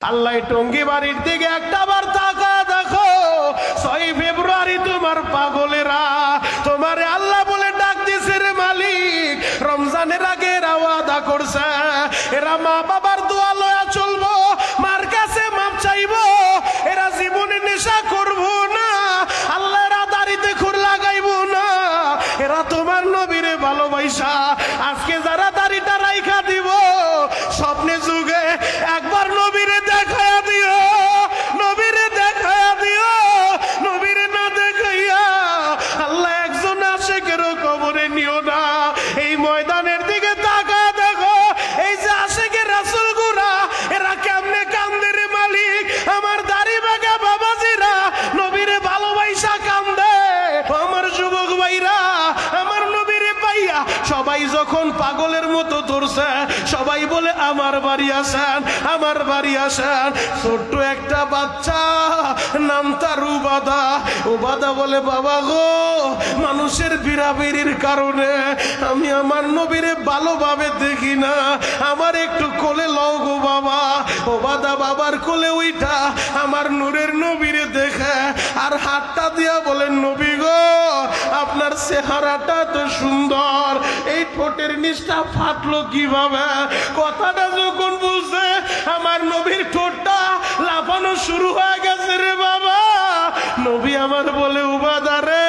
আল্লাহ টঙ্গী বাড়ির দিকে একটা বার তাকা দেখো। 6 ফেব্রুয়ারি তোমার পাগলেরা তোমারে আল্লাহ বলে ডাক দিছে রে মালিক। রমজানের আগে এরা ওয়াদা করছে এরা মা বাবার দোয়া লয়া চলবো, মার কাছে মাপ চাইবো, এরা জীবনে নেশা করবো না, আল্লাহ এরা দাড়িতে খুর লাগাইবো না, এরা তোমার নবীরে ভালোবাসা আজকে যারা দাড়িটা রাইখা দিব স্বপ্নে যুগে একবার নবীরে দেখায়া দিও, নবীরে দেখায়া দিও, নবীরে না দেখাইয়া আল্লাহ একজন আশিকের কবরে নিও না। এই ময়দানের দিকে তাকা দেখো, এই যে আশিকের রাসূল গুরা এরা কেমনে কান্দে রে মালিক। আমার দাড়ি বাঁকা বাবাজিরা নবীরে ভালোবাসা কান্দে। আমার যুবক ভাইরা আমার নবীরে পাইয়া সবাই যখন পাগলের মতো ধরছে, সবাই বলে আমার বাড়ি আসেন, আমার বাড়ি আসেন। ছোট্ট একটা বাচ্চা নাম তার উবাদা। উবাদা বলে বাবা গো, মানুষের বিরাবিরির কারণে আমি আমার নবীরে ভালোভাবে দেখি না, আমার একটু কোলে লও গো বাবা। উবাদা বাবার কোলে উইঠা আমার নূরের নবীরে দেখে আর হাতটা দিয়া বলেন নবী গো, আপনার চেহারাটা তো সুন্দর, এই ঠোঁটের নিচটা ফাটলো কিভাবে? কথাটা যখন বলছে আমার নবীর ঠোঁটটা লাফানো শুরু হয়ে গেছে রে বাবা। নবী আমার বলে উবাদা রে,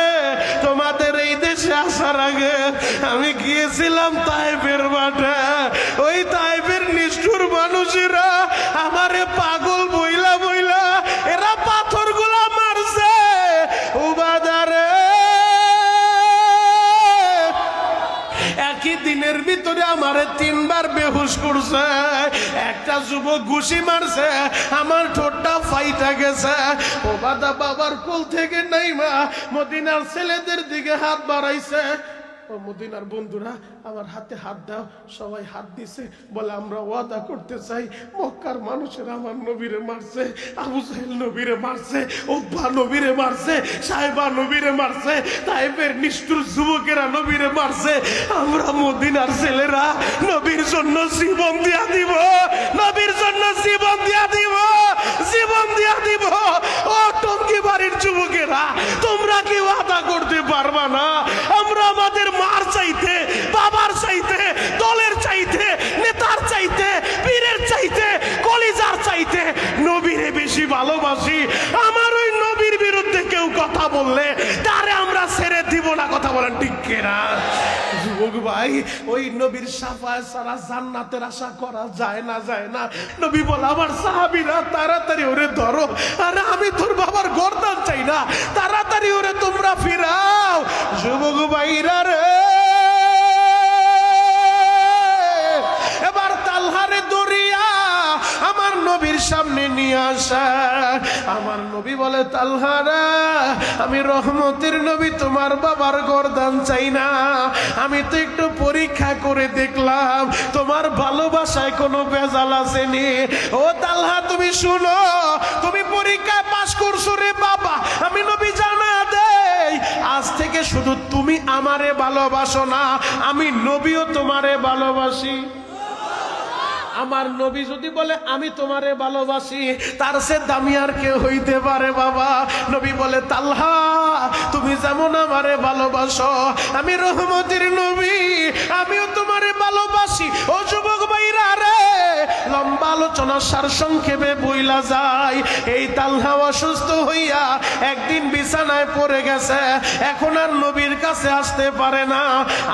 তোমাদের এই দেশে আসার আগে আমি গিয়েছিলাম তায়েফের মাঠে, ওই তায়েফের নিষ্ঠুর মানুষেরা আমারে পাগল বইলা বইলা এরা পাথরগুলা মারছে উবাদা রে। একই দিনের ভিতরে আমারে 3 বার বেহুশ করছে, একটা যুবক ঘুষি মারছে, আমার ঠোঁটটা ফাইটা গেছে। ওবাদা বাবার কোল থেকে নাইমা মদিনার ছেলেদের দিকে হাত বাড়াইছে। ও মদিনার বন্ধুরা আমার হাতে হাত দাও, সবাই হাত দিছে, বলে আমরা ওয়াদা করতে চাই মক্কার মানুষেরা আমার নবীরে মারছে, আবু জাহেল নবীরে মারছে, উতবা নবীরে মারছে, সাহেবা নবীরে মারছে, তায়েফের নিষ্ঠুর যুবকেরা নবীরে মারছে, আমরা মদিনার ছেলেরা নবীর জন্য জীবন দিয়া দিব, নবীর জন্য জীবন দিয়া দিব, জীবন দিয়া দিব। ও টঙ্গী বাড়ির যুবকেরা তোমরা কি ওয়াদা করতে পারবা না? আমরা আমাদের মার চাইতে, বাবার চাইতে, দলের চাইতে, নেতার চাইতে, পীরের চাইতে, কলিজার চাইতে নবীরে বেশি ভালোবাসি। আমার ওই নবীর বিরুদ্ধে কেউ কথা বললে তারে আমরা ছেড়ে দিব না। কথা বলেন ঠিক কিনা? যুবক ভাই, ওই নবীর শাফায়াত ছাড়া জান্নাতের আশা করা যায় না, যায় না। নবী বলে আমার সাহাবীরা তাড়াতাড়ি ওরে ধরো, আরে আমি তোর বাবার গর্দান চাই না, তাড়াতাড়ি ওরে তোমরা ফিরাও। যুবক ভাইরা রে, এবার তালহারে দরিয়া আমার নবীর সামনে নিয়ে আসা। আমার নবী বলে তালহারা, আমি রহমতের নবী, তোমার বাবার গর্দান চাই না, আমি তো একটু পরীক্ষা করে দেখলাম তোমার ভালোবাসায় কোনো ভেজাল আসেনি। ও তালহা তুমি শুনো, তুমি পরীক্ষায় পাশ করছো রে বাবা, আমি নবী জানা দেই আজ থেকে শুধু তুমি আমারে ভালোবাসো না, আমি নবীও তোমারে ভালোবাসি। আমার নবী যদি বলে আমি তোমারে ভালোবাসি, তার সে দামি আর কেউ হইতে পারে বাবা। নবী বলে তালহা তুমি যেমন আমারে ভালোবাসো, আমি রহমতের নবী, আমিও তোমারে ভালোবাসি। ও যুবক ভাইরা রে, লম্বা আলোচনা সার সংক্ষেপে বইলা যায়, এই তালহা অসুস্থ হইয়া একদিন বিছানায় পড়ে গেছে, এখন আর নবীর কাছে আসতে পারে না।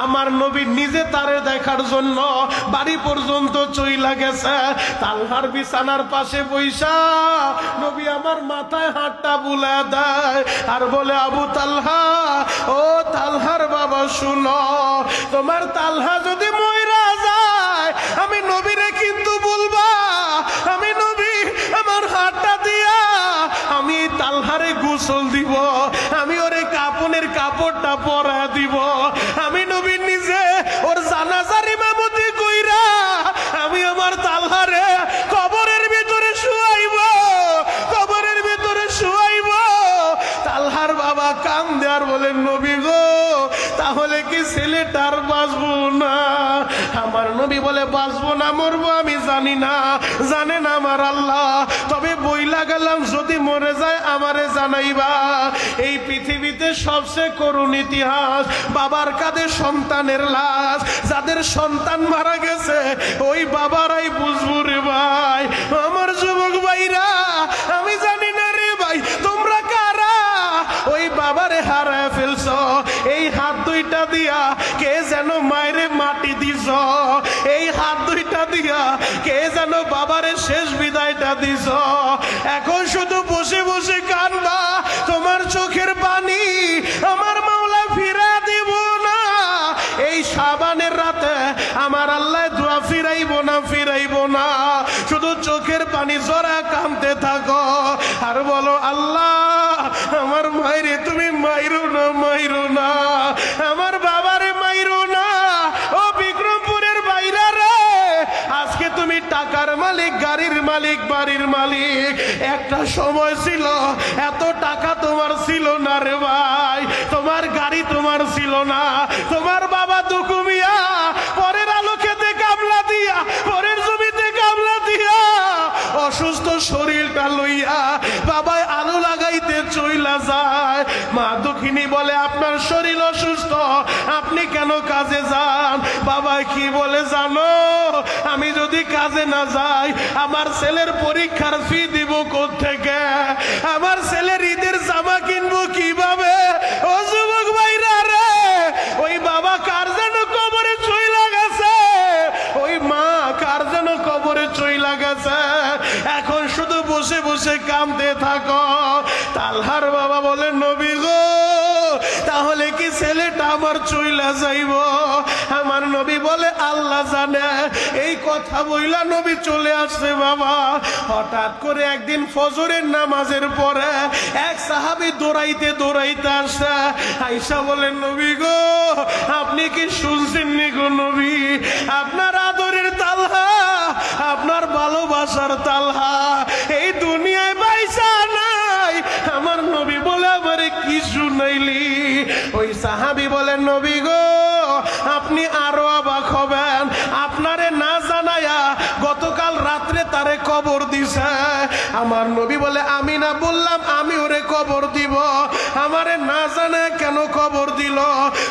আমার নবী নিজে তারে দেখার জন্য বাড়ি পর্যন্ত চইলা গেছে। তালহার বিছানার পাশে বইসা নবী আমার মাথায় হাতটা বুলা দেয় আর বলে আবু তালহা, ও তালহার বাবা শুনো, তোমার তালহা যদি মইরা যায় আমি নবীরে কিন্তু বলবা, আমি নবী আমার হাতটা দিয়া আমি তালহারে গোসল দিব, আমি ওরে কাপনের কাপড়টা পরা দিব, আমি নবী নিজে ওর জানাজার ইমামতি কইরা আমি আমার তালহারে কবরের ভিতরে শুয়াইব, কবরের ভিতরে শুয়াইব। তালহার বাবা কান্দে আর বলেন নবী গো, তাহলে কি ছেলেটার বাঁচবো না? আমার নবী বলে বাঁচবো না মরবো আমি জানি না, জানেন আমার আল্লাহ, তবে বইলা গেলাম যদি মরে যায় আমারে জানাইবা। এই পৃথিবীতে সবচেয়ে করুণ ইতিহাস, বাবার কাঁধে সন্তানের লাশ, যাদের সন্তান মারা গেছে ওই বাবারাই বুঝবো রে ভাই। আমার যুবক ভাইরা, আমি জানি না রে ভাই তোমরা কারা ওই বাবারে হারায় ফেলছ। এই হাত দুইটা দিয়া কে যেন মায়েরে মাটি দিছ, এই হাত দুইটা দিয়া কে যেন বাবারে শেষ বিদায়টা দিছ। এখন শুধু বসে বসে কান্দা, তোমার চোখের পানি আমার মাওলা ফিরা দিব না। এই শাবানের রাতে আমার আল্লাহ দোয়া ফিরাইবো না, ফিরাইবো না। শুধু চোখের পানি জরা কাঁদতে থাকো আর বলো আল্লাহ আমার মায়েরে তুমি মাইরো না, মাইরো না, আমার বাবারে মাইরো না। ও বিক্রমপুরের বাইরা রে, আজকে তুমি টাকার মালিক, গাড়ির মালিক, বাড়ির মালিক। একটা সময় ছিল এত টাকা তোমার ছিল না রে ভাই, তোমার গাড়ি তোমার ছিল না, তোমার বাবা দুকুমিয়া পরের আলো খেতে কামলা দিয়া, পরের জমিতে কামলা দিয়া অসুস্থ শরীরটা লইয়া বাবাই আলো লাগাইতে চইলা যায়। মা দুঃখিনী বলে আপনার শরীর অসুস্থ, আপনি কেন কাজে যান? বাবা কি বলে জানো, আমি যদি কাজে না যাই আমার ছেলের পরীক্ষার ফি দিব কোত্থেকে, আমার ছেলের ঈদের জামা কিনবো কিভাবে? ও যুবক ভাইরা রে, ওই বাবা কার যেন কবরে চইলা গেছে, ওই মা কার যেন কবরে চইলা গেছে। এখন শুধু বসে বসে কাঁদতে থাকো। তালহার বাবা বলে নবী গো তাহলে কি ছেলেটা আমার চইলা যাইব? আমার নবী বলে আল্লাহ জানে। এই কথা বইলা নবী চলে আসছে বাবা। হঠাৎ করে একদিন ফজরের নামাজের পরে এক সাহাবী দৌড়াইতে দৌড়াইতে আসে, আয়েশা বলেন নবী গো আপনি কি শুনছেন নি গো নবী, আপনার আদরের তালহা, আপনার ভালোবাসার তালহা এই দুনিয়ায় বাইসা নাই। আমার নবী বলে আমারে কি শুনাইলি? ওই সাহাবী বলেন নবী গো আপনি আরো অবাক হবেন, আপনারে না জানায়া গতকাল রাত্রে তারে কবর দিছে। আমার নবী বলে আমি না বললাম আমি ওরে কবর দিব, আমারে না জানায় কেন কবর দিল?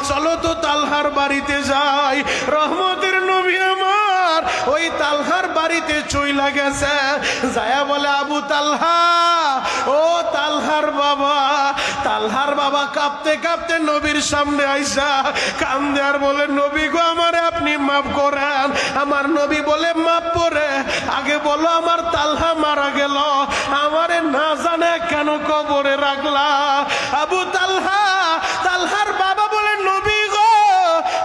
চলো তো তালহার বাড়িতে যাই। রহমতের নবী আমার ওই তালহার বাড়িতে চইলা গেছে, যায়া বলে আবু তালহা, ও তালহার বাবা। তালহার বাবা কাঁপতে কাঁপতে নবীর সামনে আইসা কান্দে আর বলে নবী গো আমারে আপনি মাফ করেন। আমার নবী বলে মাফ করে আগে বলো আমার তালহা মারা গেল, আমারে না জানে কেন কবরে রাখলা? আবু তালহা, তালহার বাবা বলে নবী গো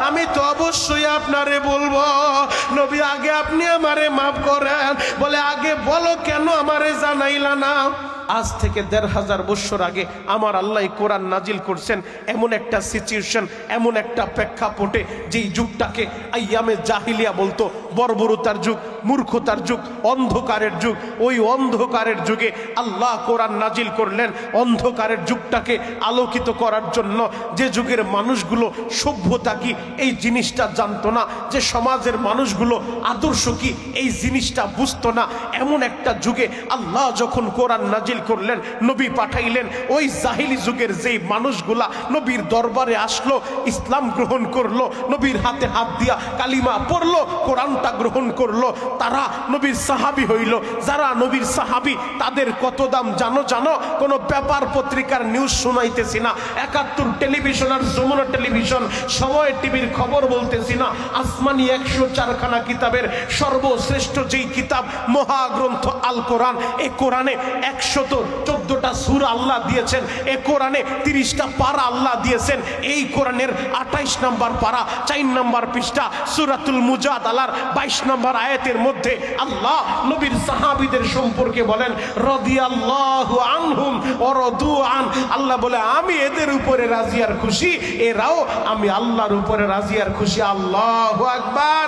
আমি তো অবশ্যই আপনারে বলবো। নবী আগে আপনি আমারে মাফ করেন। বলে আগে বলো কেন আমারে জানাইলা না? আজ থেকে ১৫০০ বছর আগে আমার আল্লাহ কোরআন নাজিল করছেন এমন একটা সিচুয়েশন, এমন একটা প্রেক্ষাপটে যেই যুগটাকে আইয়ামে জাহিলিয়া বলতো, বর্বরতার যুগ, মূর্খতার যুগ, অন্ধকারের যুগ। ওই অন্ধকারের যুগে আল্লাহ কোরআন নাজিল করলেন অন্ধকারের যুগটাকে আলোকিত করার জন্য। যে যুগের মানুষগুলো সভ্যতা কি এই জিনিসটা জানতো না, যে সমাজের মানুষগুলো আদর্শ কি এই জিনিসটা বুঝতো না, এমন একটা যুগে আল্লাহ যখন কোরআন নাজিল করলেন, নবী পাঠাইলেন, ওই জাহিলি যুগের যেই মানুষগুলা নবীর দরবারে আসলো, ইসলাম গ্রহণ করলো, নবীর হাতে হাত দিয়া কালিমা পড়লো, কোরআনটা গ্রহণ করলো, তারা নবীর সাহাবী হইল। যারা নবীর সাহাবী তাদের কত দাম জানো? জানো? কোনো পেপার পত্রিকার নিউজ শোনাইতেছি না, ৭১ টেলিভিশন আর যমুনা টেলিভিশন, সময় টিভির খবর বলতেছি না, আসমানি ১০৪ খানা কিতাবের সর্বশ্রেষ্ঠ যেই কিতাব মহাগ্রন্থ আল কোরআন, এই কোরআনে ১১৪টা সূরা আল্লাহ দিয়েছেন, এই কোরআনে ৩০টা পারা আল্লাহ দিয়েছেন। এই কোরআনের ২৮ নম্বর পারা ৪ নম্বর পৃষ্ঠা সূরাতুল মুজাদালার ২২ নম্বর আয়াতের মধ্যে আল্লাহ নবীর সাহাবীদের সম্পর্কে বলেন রাদিয়াল্লাহু আনহুম ওয়া রাদু আন। আল্লাহ বলে আমি এদের উপরে রাজি আর খুশি, এরাও আমি আল্লাহর উপরে রাজি আর খুশি। আল্লাহু আকবার।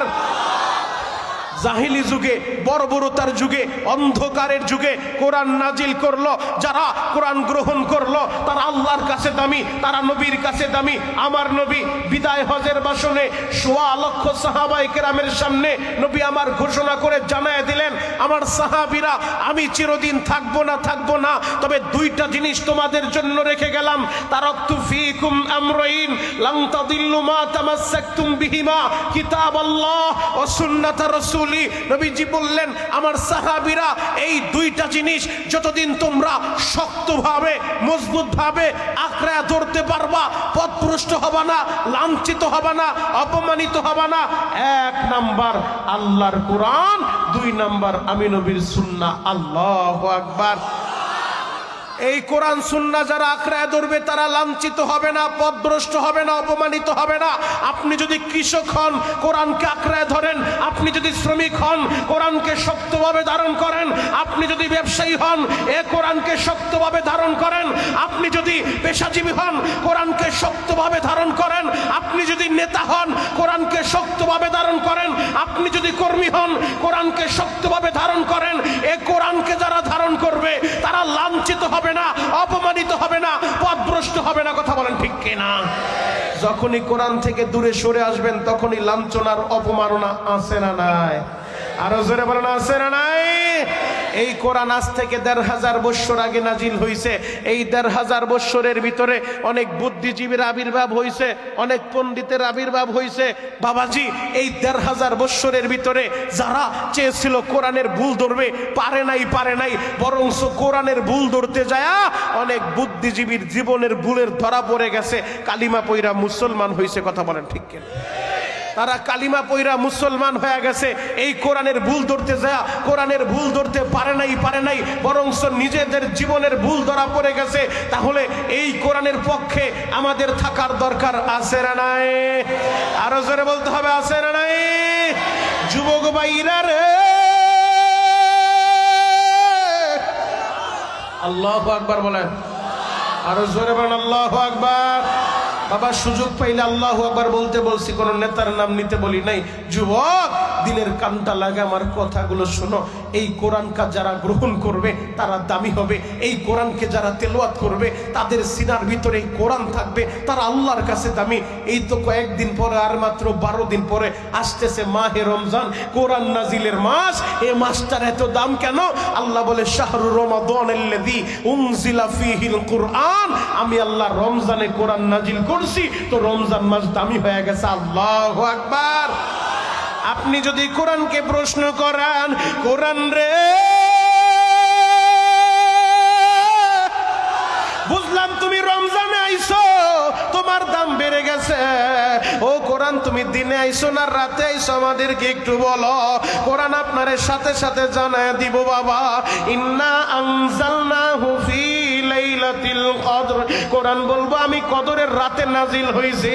জাহিলি যুগে, বর্বরতার যুগে, অন্ধকারের যুগে কোরআন নাজিল করলো। যারা কোরআন গ্রহণ করলো তারা আল্লাহর কাছে দামি, তারা নবীর কাছে দামি। আমার নবী বিদায় হজের ভাষণে ১.৫ লক্ষ সাহাবায়ে কেরামের সামনে নবী আমার ঘোষণা করে জানায় দিলেন, আমার সাহাবীরা, আমি চিরদিন থাকবো না, তবে দুইটা জিনিস তোমাদের জন্য রেখে গেলাম। তারাকতু ফীকুম আমরাইন লান তাদিল্লু মা তামাসসাকতুম বিহিমা কিতাবাল্লাহ ওয়া সুন্নাত রাসূলি। নবীজি বললেন, আমার সাহাবীরা, এই দুইটা জিনিস যতদিন তোমরা শক্তভাবে, মজবুতভাবে আঁকড়ে ধরতে পারবা, পথভ্রষ্ট হবে না, লাঞ্ছিত হবে না, অপমানিত হবে না। ১ নাম্বার আল্লাহর কোরআন, ২ নাম্বার আমি নবীর সুন্নাহ। আল্লাহু আকবার। এই কোরআন সুন্নাহ যারা আঁকড়ায় ধরবে তারা লাঞ্ছিত হবে না, পথভ্রষ্ট হবে না, অপমানিত হবে না। আপনি যদি কৃষক হন, কোরআনকে আঁকড়ায় ধরেন। আপনি যদি শ্রমিক হন, কোরআনকে শক্তভাবে ধারণ করেন। আপনি যদি ব্যবসায়ী হন, এ কোরআনকে শক্তভাবে ধারণ করেন। আপনি যদি পেশাজীবী হন, কোরআনকে শক্তভাবে ধারণ করেন। আপনি যদি নেতা হন, কোরআনকে শক্তভাবে ধারণ করেন। আপনি যদি কর্মী হন, কোরআনকে শক্তভাবে ধারণ করেন। এ কোরআনকে যারা ধারণ করবে তারা লাঞ্ছিত হবে না, অপমানিত হবে না, পথভ্রষ্ট হবে না। কথা বলেন ঠিক কিনা? যখনই কোরআন থেকে দূরে সরে আসবেন তখনই লাঞ্ছনার, অপমাননা আছে না নাই? আরো জোরে বলেন, আছে না নাই? এই কোরআন আজ থেকে ১৫০০ বছর আগে নাজিল হয়েছে। এই ১৫০০ বছরের ভিতরে অনেক বুদ্ধিজীবীর আবির্ভাব হয়েছে, অনেক পণ্ডিতের আবির্ভাব হয়েছে। বাবাজি, এই ১৫০০ বছরের ভিতরে যারা চেয়েছিল কোরআনের ভুল ধরবে, পারে নাই, বরঞ্চ কোরআনের ভুল ধরতে যায় অনেক বুদ্ধিজীবীর জীবনের ভুলের ধরা পড়ে গেছে, কালিমা পয়রা মুসলমান হয়েছে। কথা বলেন ঠিক কিনা? তারা কালিমা পয়রা মুসলমান হয়ে গেছে। এই কোরআনের ভুল ধরতে যায় কোরআনের ভুল ধরতে পারে নাই, বরঞ্চ নিজেদের জীবনের ভুল ধরা পড়ে গেছে। তাহলে এই কোরআনের পক্ষে আমাদের থাকার দরকার আছে না নাই? আরো জোরে বলতে হবে, আছে না নাই? যুবক ভাইরা রে, আল্লাহু আকবার বলেন। আরো জোরে বলেন, আল্লাহু আকবার। বাবা, সুযোগ পাইলে আল্লাহু আকবার বলতে বলছি, কোন নেতার নাম নিতে বলি নাই। যুবক, দিলের কানটা লাগে আমার কথাগুলো শোনো। এই কোরআনকে যারা গ্রহণ করবে তারা দামি হবে। এই কোরআনকে যারা তেলাওয়াত করবে তাদের সিনার ভিতরে এই কোরআন থাকবে, তারা আল্লাহর কাছে দামি। এই তো কয়েকদিন পরে, আর মাত্র ১২ দিন পরে আসতেছে মাহে রমজান, কোরআন নাজিলের মাস। এই মাসটার এত দাম কেন? আল্লাহ বলে, শাহরু রমাদানাল্লাযী উনজিলা ফীহিল কুরআন। আমি আল্লাহ রমজানে কোরআন নাজিল করছি, তো রমজান মাস দামি হয়ে গেছে। আল্লাহু আকবার। আপনি যদি কোরআনকে প্রশ্ন করেন, কোরআন রে, বুঝলাম তুমি রমজানে আইছো, তোমার দাম বেড়ে গেছে। ও কোরআন, তুমি দিনে আইছো না রাতে আইছো, আমাদেরকে একটু বলো। কোরআন আপনারে সাথে সাথে জানায় দিব বাবা, ইন্না আনজালনাহু ফি লাইলাতিল কদর। কোরআন বলবো আমি কদরের রাতে নাজিল হইছে।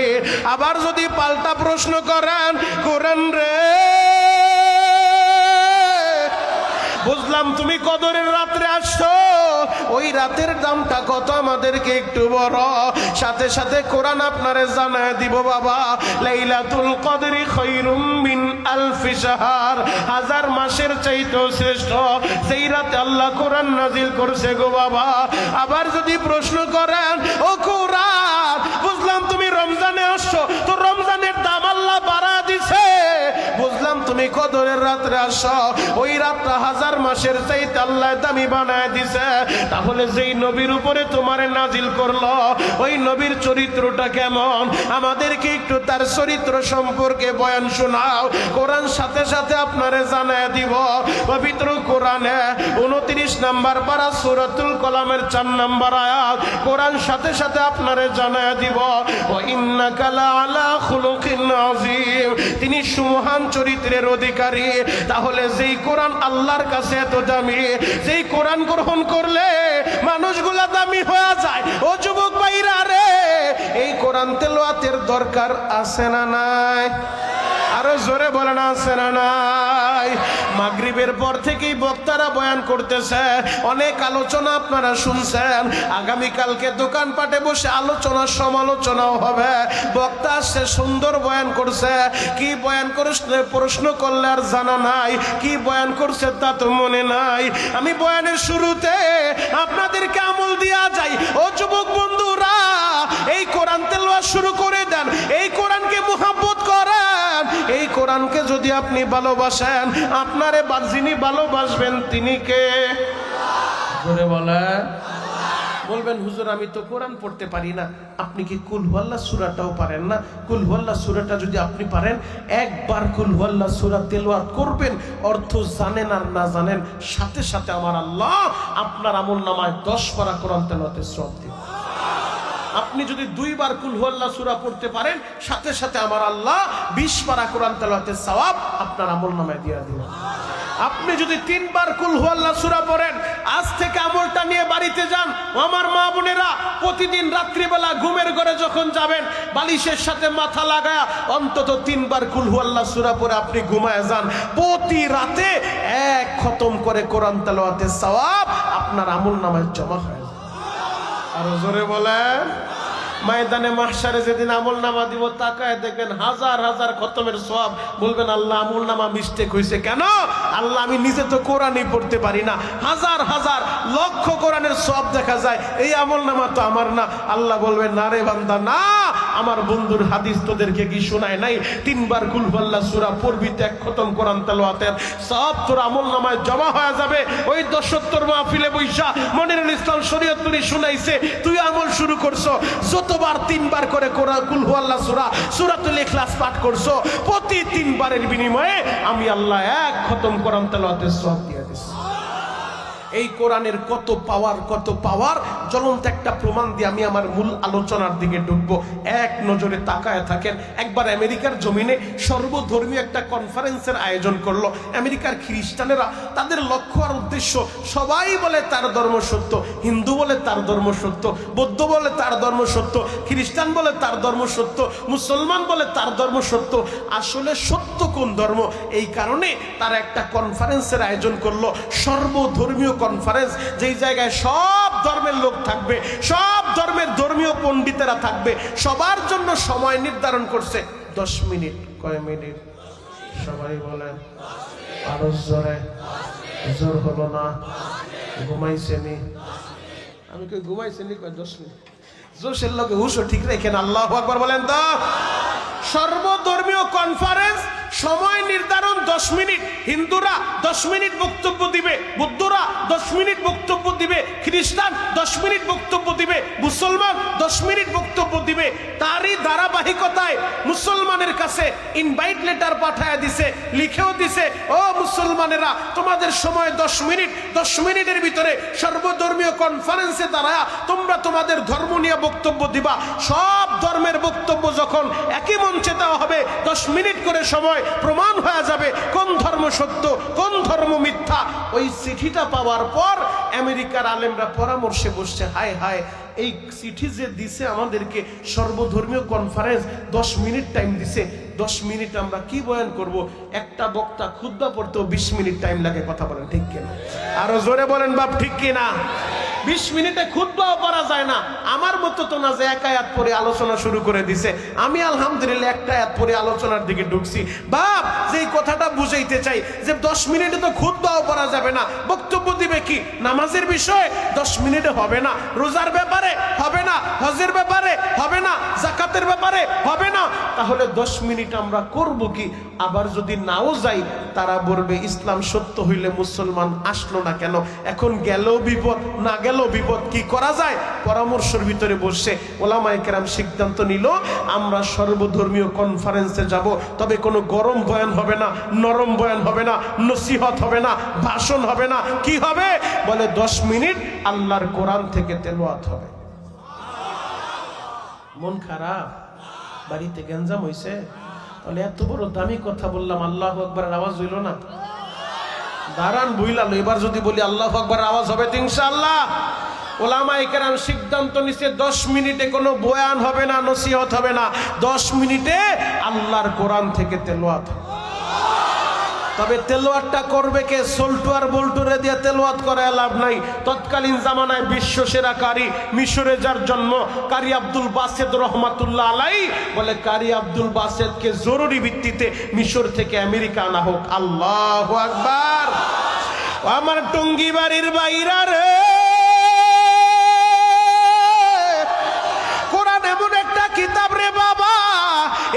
আবার যদি পাল্টা প্রশ্ন করেন, কোরআন রে, বুঝলাম তুমি কদরের রাত্রে আসছো, ওই রাতের দামটা কত আমাদেরকে একটু বড়। সাথে সাথে কোরআন আপনারে জানায় দিব বাবা, লাইলাতুল কদরি খায়রুম মিন আলফি শাহর। 1000 মাসের চাইতেও শ্রেষ্ঠ সেই রাতে আল্লাহ কোরআন নাজিল করছে গো বাবা। আবার যদি প্রশ্ন করেন, ও কোরআন, বুঝলাম তুমি রমজানে আসছো, তো রমজানের দাম আল্লাহ বাড়া দিছে। বুঝলাম তুমি কদরের রাত্রে আসো, ওই রাতটা 1000 মাসের চাইতে আল্লাহ দামি বানায় দিছে। তাহলে যেই নবীর উপরে তোমারে নাজিল করলো, ওই নবীর চরিত্রটা কেমন? আমাদেরকে একটু তার চরিত্র সম্পর্কে বয়ান শোনাও। কোরআন সাথে সাথে আপনারে জানায় দিব। পবিত্র কোরআনে 29 নম্বর পারা সূরাতুল কলামের 4 নম্বর আয়াত, কোরআন সাথে সাথে আপনারে জানায় দিব, ওয়া ইন্নাকা লাআলা খুলুকিন আযীম। তিনি সুমহান চরিত্রের অধিকারী। তাহলে যেই কোরআন আল্লাহর কাছে এত দামি, যেই কোরআন গ্রহণ করলে মানুষগুলা দামি হয়ে যায়, ও যুবক ভাইরা রে, এই কোরআন তেলাওয়াতের দরকার আছে না নাই? আর আরো জোরে বলেন আছে না নাই? মাগরিবের পর থেকেই বক্তারা বয়ান করতেছে, অনেক আলোচনা আপনারা শুনছেন। আগামীকালকে দোকানপাটে বসে আলোচনা সমালোচনাও হবে। বক্তা আসছে, সুন্দর বয়ান করছে, কি বয়ান করছে প্রশ্ন করলে আর জানা নাই, কি বয়ান করছে তা তো মনে নাই। আমি বয়ানের শুরুতে আপনাদেরকে আমল দিয়া যাই। ও যুবক বন্ধুরা, এই কোরআন তেলাওয়াত শুরু করে দেন, এই কোরআনকে মুহাব্বত করেন। এই কোরআনকে যদি আপনি ভালোবাসেন, আপনারে যিনি ভালোবাসবেন তিনি কে? জোরে বলেন। বলবেন হুজুর আমি তো কোরআন পড়তে পারি না। আপনি কি কুল হুয়াল্লাহ সূরাটাও পারেন না? কুল হুয়াল্লাহ সূরাটা যদি আপনি পারেন, একবার কুল হুয়াল্লাহ সূরা তেলাওয়াত করবেন, অর্থ জানেন আর না জানেন, সাথে সাথে আমার আল্লাহ আপনার আমলনামায় 10 পারা কোরআন তেলাওয়াতের সওয়াব দিবেন। আপনি যদি 2 বার কুল হুয়াল্লাহ সূরা পড়তে পারেন, সাথে সাথে আমার আল্লাহ 20 পারা কোরআন তেলাওয়াতের সওয়াব আপনার আমলনামায় দিয়ে দিবেন। আপনি যদি 3 বার কুল হুয়াল্লাহ সূরা পড়েন, আজ থেকে আমলটা নিয়ে বাড়িতে যান। আমার মা বোনেরা, প্রতিদিন রাত্রিবেলা ঘুমের ঘরে যখন যাবেন, বালিশের সাথে মাথা লাগায়া অন্তত 3 বার কুল হুয়াল্লাহ সূরা পড়ে আপনি ঘুমায় যান। প্রতি রাতে 1 খতম করে কোরআন তেলাওয়াতের সওয়াব আপনার আমলনামায় জমা হয়। আরো জোরে বলেন। ময়দানে মাহশারে যেদিন আমলনামা দিব, তাকায় দেখবেন হাজার হাজার খতমের সওয়াব। বলবেন আল্লাহ আমলনামা মিস্টেক হয়েছে কেন? আল্লাহ আমি নিজে তো কোরআনই পড়তে পারি না, হাজার হাজার লক্ষ কোরআনের সওয়াব দেখা যায়, এই আমলনামা তো আমার না। আল্লাহ বলবেন না রে বান্দা, না, আমার বন্ধুর হাদিস তোদেরকে কি শোনায় নাই? 3 বার কুল হুয়াল্লাহ সূরা পড়বি, 1 খতম কোরআন তেলাওয়াতের সওয়াব তোর আমলনামায় জমা হয়ে যাবে। ওই ৭০ মাহফিলে বৈশা মনিরুল ইসলাম শরীয়তপুরী শুনাইছে, তুই আমল শুরু করছো, যতবার 3 বার করে কোরআন কুল হুয়াল্লাহ সূরা সূরাতুল ইখলাস পাঠ করছো, প্রতি 3 বারের বিনিময়ে আমি আল্লাহ 1 খতম কোরআন তেলাওয়াতের সওয়াব দিয়ে দিছি। এই কোরআনের কত পাওয়ার জ্বলন্ত একটা প্রমাণ দিয়ে আমি আমার মূল আলোচনার দিকে ঢুকবো। এক নজরে তাকায় থাকেন। একবার আমেরিকার জমিনে সর্বধর্মীয় একটা কনফারেন্সের আয়োজন করলো। আমেরিকার খ্রিস্টানেরা, তাদের লক্ষ্য আর উদ্দেশ্য, সবাই বলে তার ধর্ম সত্য, হিন্দু বলে তার ধর্ম সত্য, বৌদ্ধ বলে তার ধর্ম সত্য, খ্রিস্টান বলে তার ধর্ম সত্য, মুসলমান বলে তার ধর্ম সত্য। আসলে সত্য কোন ধর্ম? এই কারণে তারা একটা কনফারেন্সের আয়োজন করলো, সর্বধর্মীয় কনফারেন্স, যেই জায়গায় সব ধর্মের লোক থাকবে, সব ধর্মের ধর্মীয় পণ্ডিতেরা থাকবে। সবার জন্য সময় নির্ধারণ করছে 10 মিনিট। কয় মিনিট? সবাই বলেন। আরো জোরে। জোর হলো না? ঘুমাইছেনি? আমি কই ঘুমাইছেনি? কয় 10 মিনিট। জোশের লোকে হুশও ঠিক রেখেন। আল্লাহু আকবার বলেন তো। সর্বধর্মীয় কনফারেন্স, সময় নির্ধারণ 10 মিনিট। হিন্দুরা 10 মিনিট বক্তব্য দিবে, বৌদ্ধরা 10 মিনিট বক্তব্য দিবে, খ্রিস্টান 10 মিনিট বক্তব্য দিবে, মুসলমান 10 মিনিট বক্তব্য দিবে। তারই ধারাবাহিকতায় মুসলমানের কাছে ইনভাইট লেটার পাঠায় দিছে, লিখেও দিছে, ও মুসলমানেরা, তোমাদের সময় 10 মিনিট। 10 মিনিটের ভিতরে সর্বধর্মীয় কনফারেন্সে দাঁড়ায়া তোমরা তোমাদের ধর্ম নিয়ে বক্তব্য দিবা। সব ধর্মের বক্তব্য যখন একই মঞ্চে দেওয়া হবে, 10 মিনিট করে সময়, প্রমাণ হয়ে যাবে কোন ধর্ম সত্য, কোন ধর্ম মিথ্যা। ওই চিঠিটা পাওয়ার পর আমেরিকার আলেমরা পরামর্শে বসছে, হায় হায়, এই চিঠি যে দিছে আমাদেরকে, সর্বধর্মীয় কনফারেন্স 10 মিনিট টাইম দিছে, 10 মিনিট আমরা কি বয়ান করব? একটা বক্তা খুতবা পড়তেও 20 মিনিট টাইম লাগে। কথা বলেন ঠিক কিনা? আরো জোরে বলেন বাপ, ঠিক কিনা? 20 মিনিটে খুতবাও পড়া যায় না। আমার মতো তো না যে 1 আয়াত পরে আলোচনা শুরু করে দিছে। আমি আলহামদুলিল্লাহ 1 আয়াত পরে আলোচনার দিকে ঢুকছি। বাপ, যেই কথাটা বুঝাইতে চাই যে 10 মিনিটে তো খুতবাও পড়া যাবে না, বক্তব্য দিবে কি? নামাজের বিষয়ে 10 মিনিটে হবে না, রোজার ব্যাপারে হবে না, হজের ব্যাপারে হবে না, যাকাতের ব্যাপারে হবে না। তাহলে 10 মিনিট আমরা করব কি? আবার যদি নাও যাই, তারা বলবে ইসলাম সত্য হইলে মুসলমান আসলো না কেন? এখন গেলেও বিপদ, না গেলেও বিপদ, কি করা যায়? পরামর্শের ভিতরে বসে ওলামায়ে কেরাম সিদ্ধান্ত নিল, আমরা সর্বধর্মীয় কনফারেন্সে যাব, তবে কোনো গরম বয়ান হবে না, নরম বয়ান হবে না, নসিহত হবে না, ভাষণ হবে না। কি হবে? বলে 10 মিনিট আল্লাহর কোরআন থেকে তেলাওয়াত হবে। মন খারাপ? বাড়িতে গেঞ্জাম হইছে? তাহলে এত বড় দামি কথা বললাম, আল্লাহু আকবারের আওয়াজ হইল না? দাঁড়ান বুইলালো, এবার যদি বলি আল্লাহু আকবারের আওয়াজ হবে তো ইনশাআল্লাহ। ওলামায়ে কেরাম সিদ্ধান্ত নিছে 10 মিনিটে কোনো বয়ান হবে না, নসিহত হবে না, 10 মিনিটে আল্লাহর কোরআন থেকে তেলাওয়াত। তবে তেলাওয়াতটা করবে কে? সল্টু আর বল্টুরে দিয়ে তেলাওয়াত করায় লাভ নাই। তৎকালীন জামানায় বিশ্বসেরা কারি, মিশরে যার জন্ম, কারি আব্দুল বাসেত রহমাতুল্লাহ আলাই বলে কারি আব্দুল বাসেতকে জরুরি ভিত্তিতে মিশর থেকে আমেরিকা আনা হোক। আল্লাহু আকবার। আমার টঙ্গী বাড়ির বাইরা রে, কোরআন এমন একটা কিতাব রে বাবা,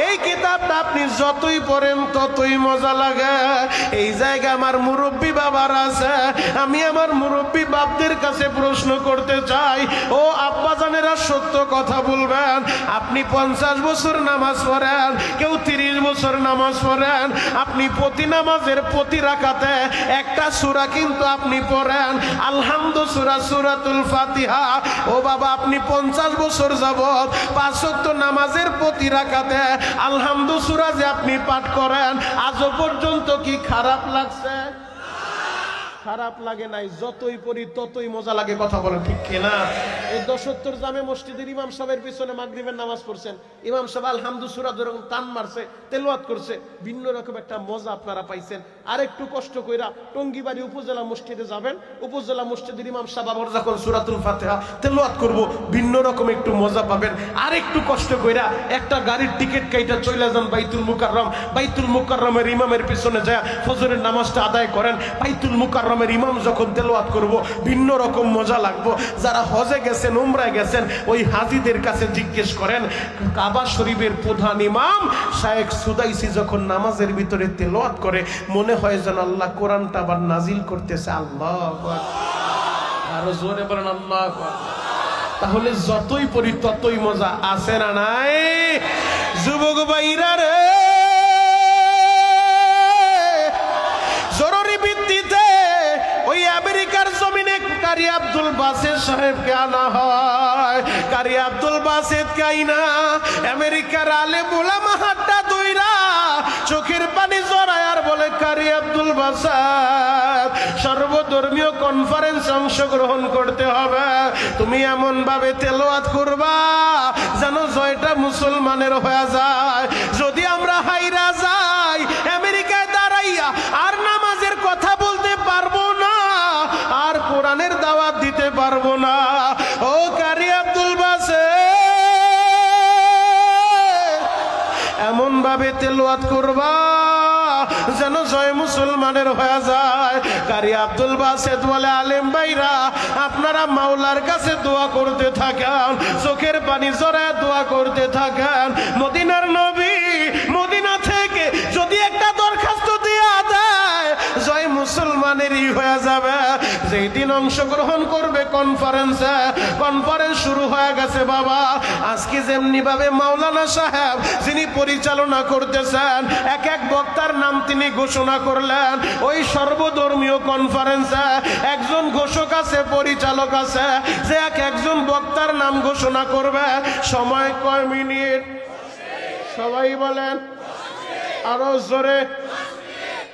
এই কিতাবটা আপনি যতই পড়েন ততই মজা লাগে। এই জায়গায় আমার মুরব্বী বাবার আছে, আমি আমার মুরব্বী বাপদের কাছে প্রশ্ন করতে চাই, ও আব্বাজানেরা সত্য কথা বলবেন, আপনি 50 বছর নামাজ পড়েন, কেউ 30 বছর নামাজ পড়েন, আপনি প্রতি নামাজের প্রতি রাকাতে একটা সূরা কিন্তু আপনি পড়েন, আলহামদু সূরা, সূরাতুল ফাতিহা। ও বাবা, আপনি 50 বছর যাবত 5 ওয়াক্ত নামাজের প্রতি রাকাতে আলহামদু সূরা যে আপনি পাঠ করেন, আজও পর্যন্ত কি খারাপ লাগছে? খারাপ লাগে নাই। যতই পড়ি ততই মজা লাগে। কথা বলেন ঠিক কিনা? এই ৭০ জামে মসজিদের ইমাম সাহেবের পিছনে মাগরিবের নামাজ পড়ছেন, ইমাম সাহেব আলহামদু সূরা যেরকম টান মারছে, তেলাওয়াত করছে, ভিন্ন রকম একটা মজা আপনারা পাইছেন। আর একটু কষ্ট কইরা টঙ্গীবাড়ি উপজেলা মসজিদে যাবেন, উপজেলা মসজিদের ইমাম সাহেব আবার যখন সূরাতুল ফাতিহা তেলাওয়াত করব, ভিন্ন রকম একটু মজা পাবেন। আর একটু কষ্ট কইরা একটা গাড়ির টিকিট কাইটা চলে যান বাইতুল মুকাররম, বাইতুল মুকাররমের ইমামের পিছনে যায় ফজরের নামাজটা আদায় করেন। বাইতুল মুকাররমের ইমাম যখন তেলাওয়াত করব, ভিন্ন রকম মজা লাগবে। যারা হজে গেছেন, উমরায় গেছেন, ওই হাজীদের কাছে জিজ্ঞেস করেন, কাবা শরীফের প্রধান ইমাম শায়েখ সুদাইসি যখন নামাজের ভিতরে তেলাওয়াত করে, মনে হয় যেন আল্লাহ কোরআনটা আবার নাজিল করতেছে। আল্লাহু আকবার। আরো জোরে বলেন আল্লাহু আকবার। তাহলে যতই পড়ি ততই মজা আছে না নাই? যুবক ভাইরা রে, জরুরি ভিত্তিতে ওই আমেরিকার জমিনে কারি আব্দুল বাসেত সাহেবকে আনা হয়। কারি আব্দুল বাসেত কাইনা আমেরিকার আলেম উলামা হাতটা ধইরা চোখের পানি জড়ায় আর বলে, কারি আব্দুল বাসেত, সর্বধর্মীয় কনফারেন্সে অংশগ্রহণ করতে হবে, তুমি এমন ভাবে তেলাওয়াত করবা যেন জয়টা মুসলমানের হয়ে যায়। যদি আমরা হাইরা যাই, আমেরিকায় দাঁড়াইয়া আর নামাজের কথা বলতে পারবো না, আর কোরআনের দাওয়াত দিতে পারবো না। ও কারি আব্দুল বাসেত, এমন ভাবে তেলাওয়াত করবা যেন জয় মুসলমানের হয়ে যায়। কারি আব্দুল বাসেত বলে, আলেম ভাইরা, আপনারা মাওলার কাছে দোয়া করতে থাকেন, চোখের পানি জড়ায় দোয়া করতে থাকেন। মদিনার নবী মদিনা থেকে যদি একটা দরখাস্ত দেয়া দেয়, জয় মুসলমানেরই হয়ে যাবে। যেই দিন অংশগ্রহণ করবে কনফারেন্সে, কনফারেন্স শুরু হয়ে গেছে বাবা। আজকে যেমনি ভাবে মাওলানা সাহেব যিনি পরিচালনা করতেছেন, এক এক বক্তার নাম তিনি ঘোষণা করলেন, ওই সর্বধর্মীয় কনফারেন্সে একজন ঘোষক আছে, পরিচালক আছে, যে একজন বক্তার নাম ঘোষণা করবে। সময় কয় মিনিট? সবাই বলেন আরো জোরে।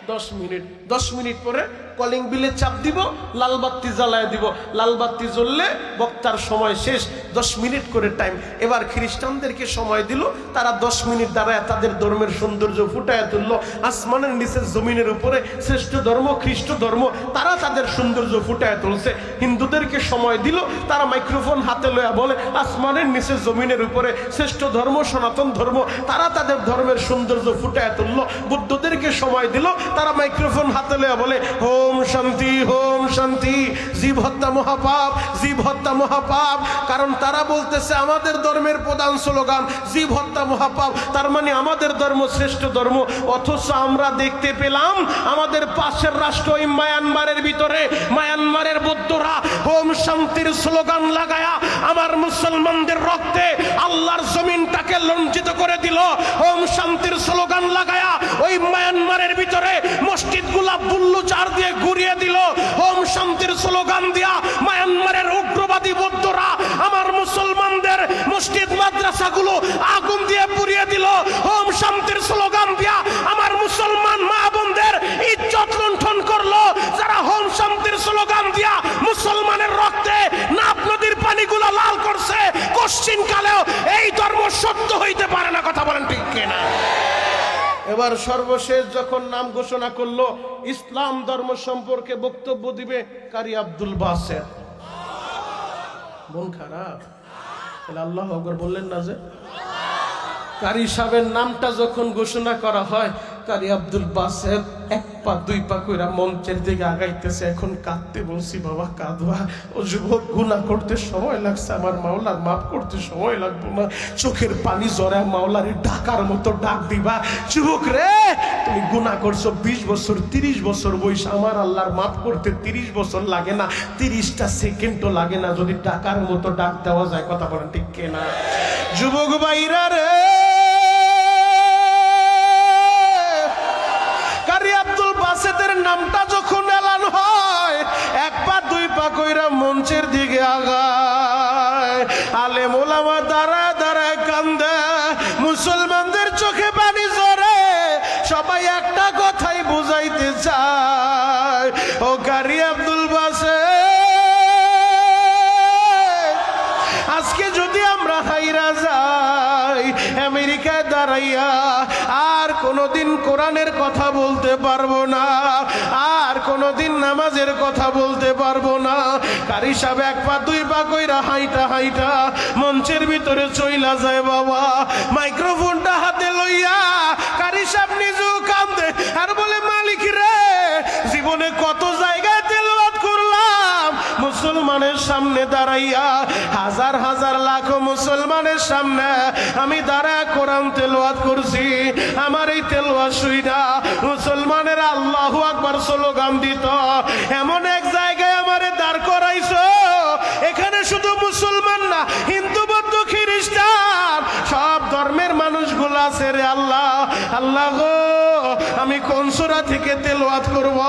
10 মিনিট। 10 মিনিট পরে কলিং বিলে চাপ দিব, লাল বাতি জ্বালায় দিব, লাল বাতি জ্বললে বক্তার সময় শেষ। 10 মিনিট করে টাইম। এবার খ্রিস্টানদেরকে সময় দিল, তারা 10 মিনিট দাঁড়ায় তাদের ধর্মের সৌন্দর্য ফুটায় তুলল। আসমানের নিচে জমিনের উপরে শ্রেষ্ঠ ধর্ম খ্রিস্ট ধর্ম, তারা তাদের সৌন্দর্য ফুটায় তুলছে। হিন্দুদেরকে সময় দিল, তারা মাইক্রোফোন হাতে লয়া বলে, আসমানের নিচে জমিনের উপরে শ্রেষ্ঠ ধর্ম সনাতন ধর্ম, তারা তাদের ধর্মের সৌন্দর্য ফুটায় তুলল। বুদ্ধদেরকে সময় দিল, তারা মাইক্রোফোন হাতে লয়া বলে, ওম শান্তি, ওম শান্তি। জীব হত্যা মহাপাপ, জীব হত্যা মহাপাপ। কারণ তারা বলতেছে আমাদের ধর্মের প্রধান স্লোগান জীব হত্যা মহাপাপ, তার মানে আমাদের ধর্ম শ্রেষ্ঠ ধর্ম। অথচ আমরা দেখতে পেলাম আমাদের পাশের রাষ্ট্র ওই মায়ানমারের ভিতরে, মায়ানমারের বৌদ্ধরা ওম শান্তির স্লোগান লাগায়া আমার মুসলমানদের রক্তে আল্লাহর জমিনটাকে লঞ্চিত করে দিল। ওম শান্তির স্লোগান লাগায়া ওই মায়ানমারের ভিতরে মসজিদগুলা বুল্লুচার দিয়ে ঘুরিয়ে দিল। ওম শান্তির স্লোগান দিয়া মায়ানমারের উগ্রবাদী বৌদ্ধরা আমার মুসলমানদের মসজিদ মাদ্রাসাগুলো আগুন দিয়ে পুড়িয়ে দিল। ওম শান্তির স্লোগান দিয়া আমার মুসলমান মা বোনদের ইজ্জত লুণ্ঠন করলো। যারা ওম শান্তির স্লোগান দিয়া মুসলমানের রক্তে নাপ নদী এবার সর্বশেষ যখন নাম ঘোষণা করলো, ইসলাম ধর্ম সম্পর্কে বক্তব্য দিবে কারি আব্দুল বাসেত। মন খারাপ? তাহলে আল্লাহু আকবার বললেন না যে? কারি সাহেবের নামটা যখন ঘোষণা করা হয়, কারি আব্দুল বাসেত এক পা দুই পা কইরা মঞ্চের দিকে আগাইতেছে। এখন কাঁদতে বলছি, বাবা কাঁদবা, ও যুবক, গুনাহ করতে সময় লাগছে, আমার মাওলার মাফ করতে সময় লাগবে না। চোখের পানি জড়া মাওলারে ডাকার মতো ডাক দিবা, যুবক রে তুমি গুনাহ করছো 20 বছর 30 বছর বয়স, আমার আল্লাহর মাফ করতে 30 বছর লাগে না, 30টা সেকেন্ডও লাগে না, যদি ডাকার মতো ডাক দেওয়া যায়। কথা বলেন ঠিক কিনা? যুবক ভাইরা রে, কারি আব্দুল বাসেতের নামটা যখন এলান হয়, এক পা দুই পা কইরা মঞ্চের দিকে আগায়। আলেম ওলামা দাঁড়ায় দাঁড়ায় কান্দে, মুসলমানদের চোখে পানি ঝরে, সবাই একটা কথাই বুঝাইতে চায়, ও কারি আব্দুল বাসেত, আজকে যদি আমরা হাইরা যাই আমেরিকায় দাঁড়াইয়া, আর কোনদিন কোরআনের কথা বলতে পারবো না, আর কোনদিন নামাজের কথা বলতে পারবো না। কারি সাহেব এক পা দুই পা কইরা হাইটা হাইটা মঞ্চের ভিতরে চইলা যায়। বাবা মাইক্রোফোনটা হাতে লইয়া কারি সাহেব নিজেও কান্দে আর বলে, মালিক রে, জীবনে কত জায়গায় তেলাওয়াত করলাম, মুসলমানের সামনে দাঁড়াইয়া, হাজার হাজার লাখ মুসলমানের সামনে আমি দাঁড়া কোরআন তেলাওয়াত করছি। আমার এই তেলাওয়াত শুইনা মুসলমানের আল্লাহু আকবার স্লোগান দিত, এমন এক জায়গায় আমারে দাঁড় করাইছো, এখানে শুধু মুসলমান না, হিন্দু বৌদ্ধ খ্রিস্টান সব ধর্মের মানুষগুলো আছে রে আল্লাহ। আল্লাহ গো, আমি কোন সূরা থেকে তেলাওয়াত করব?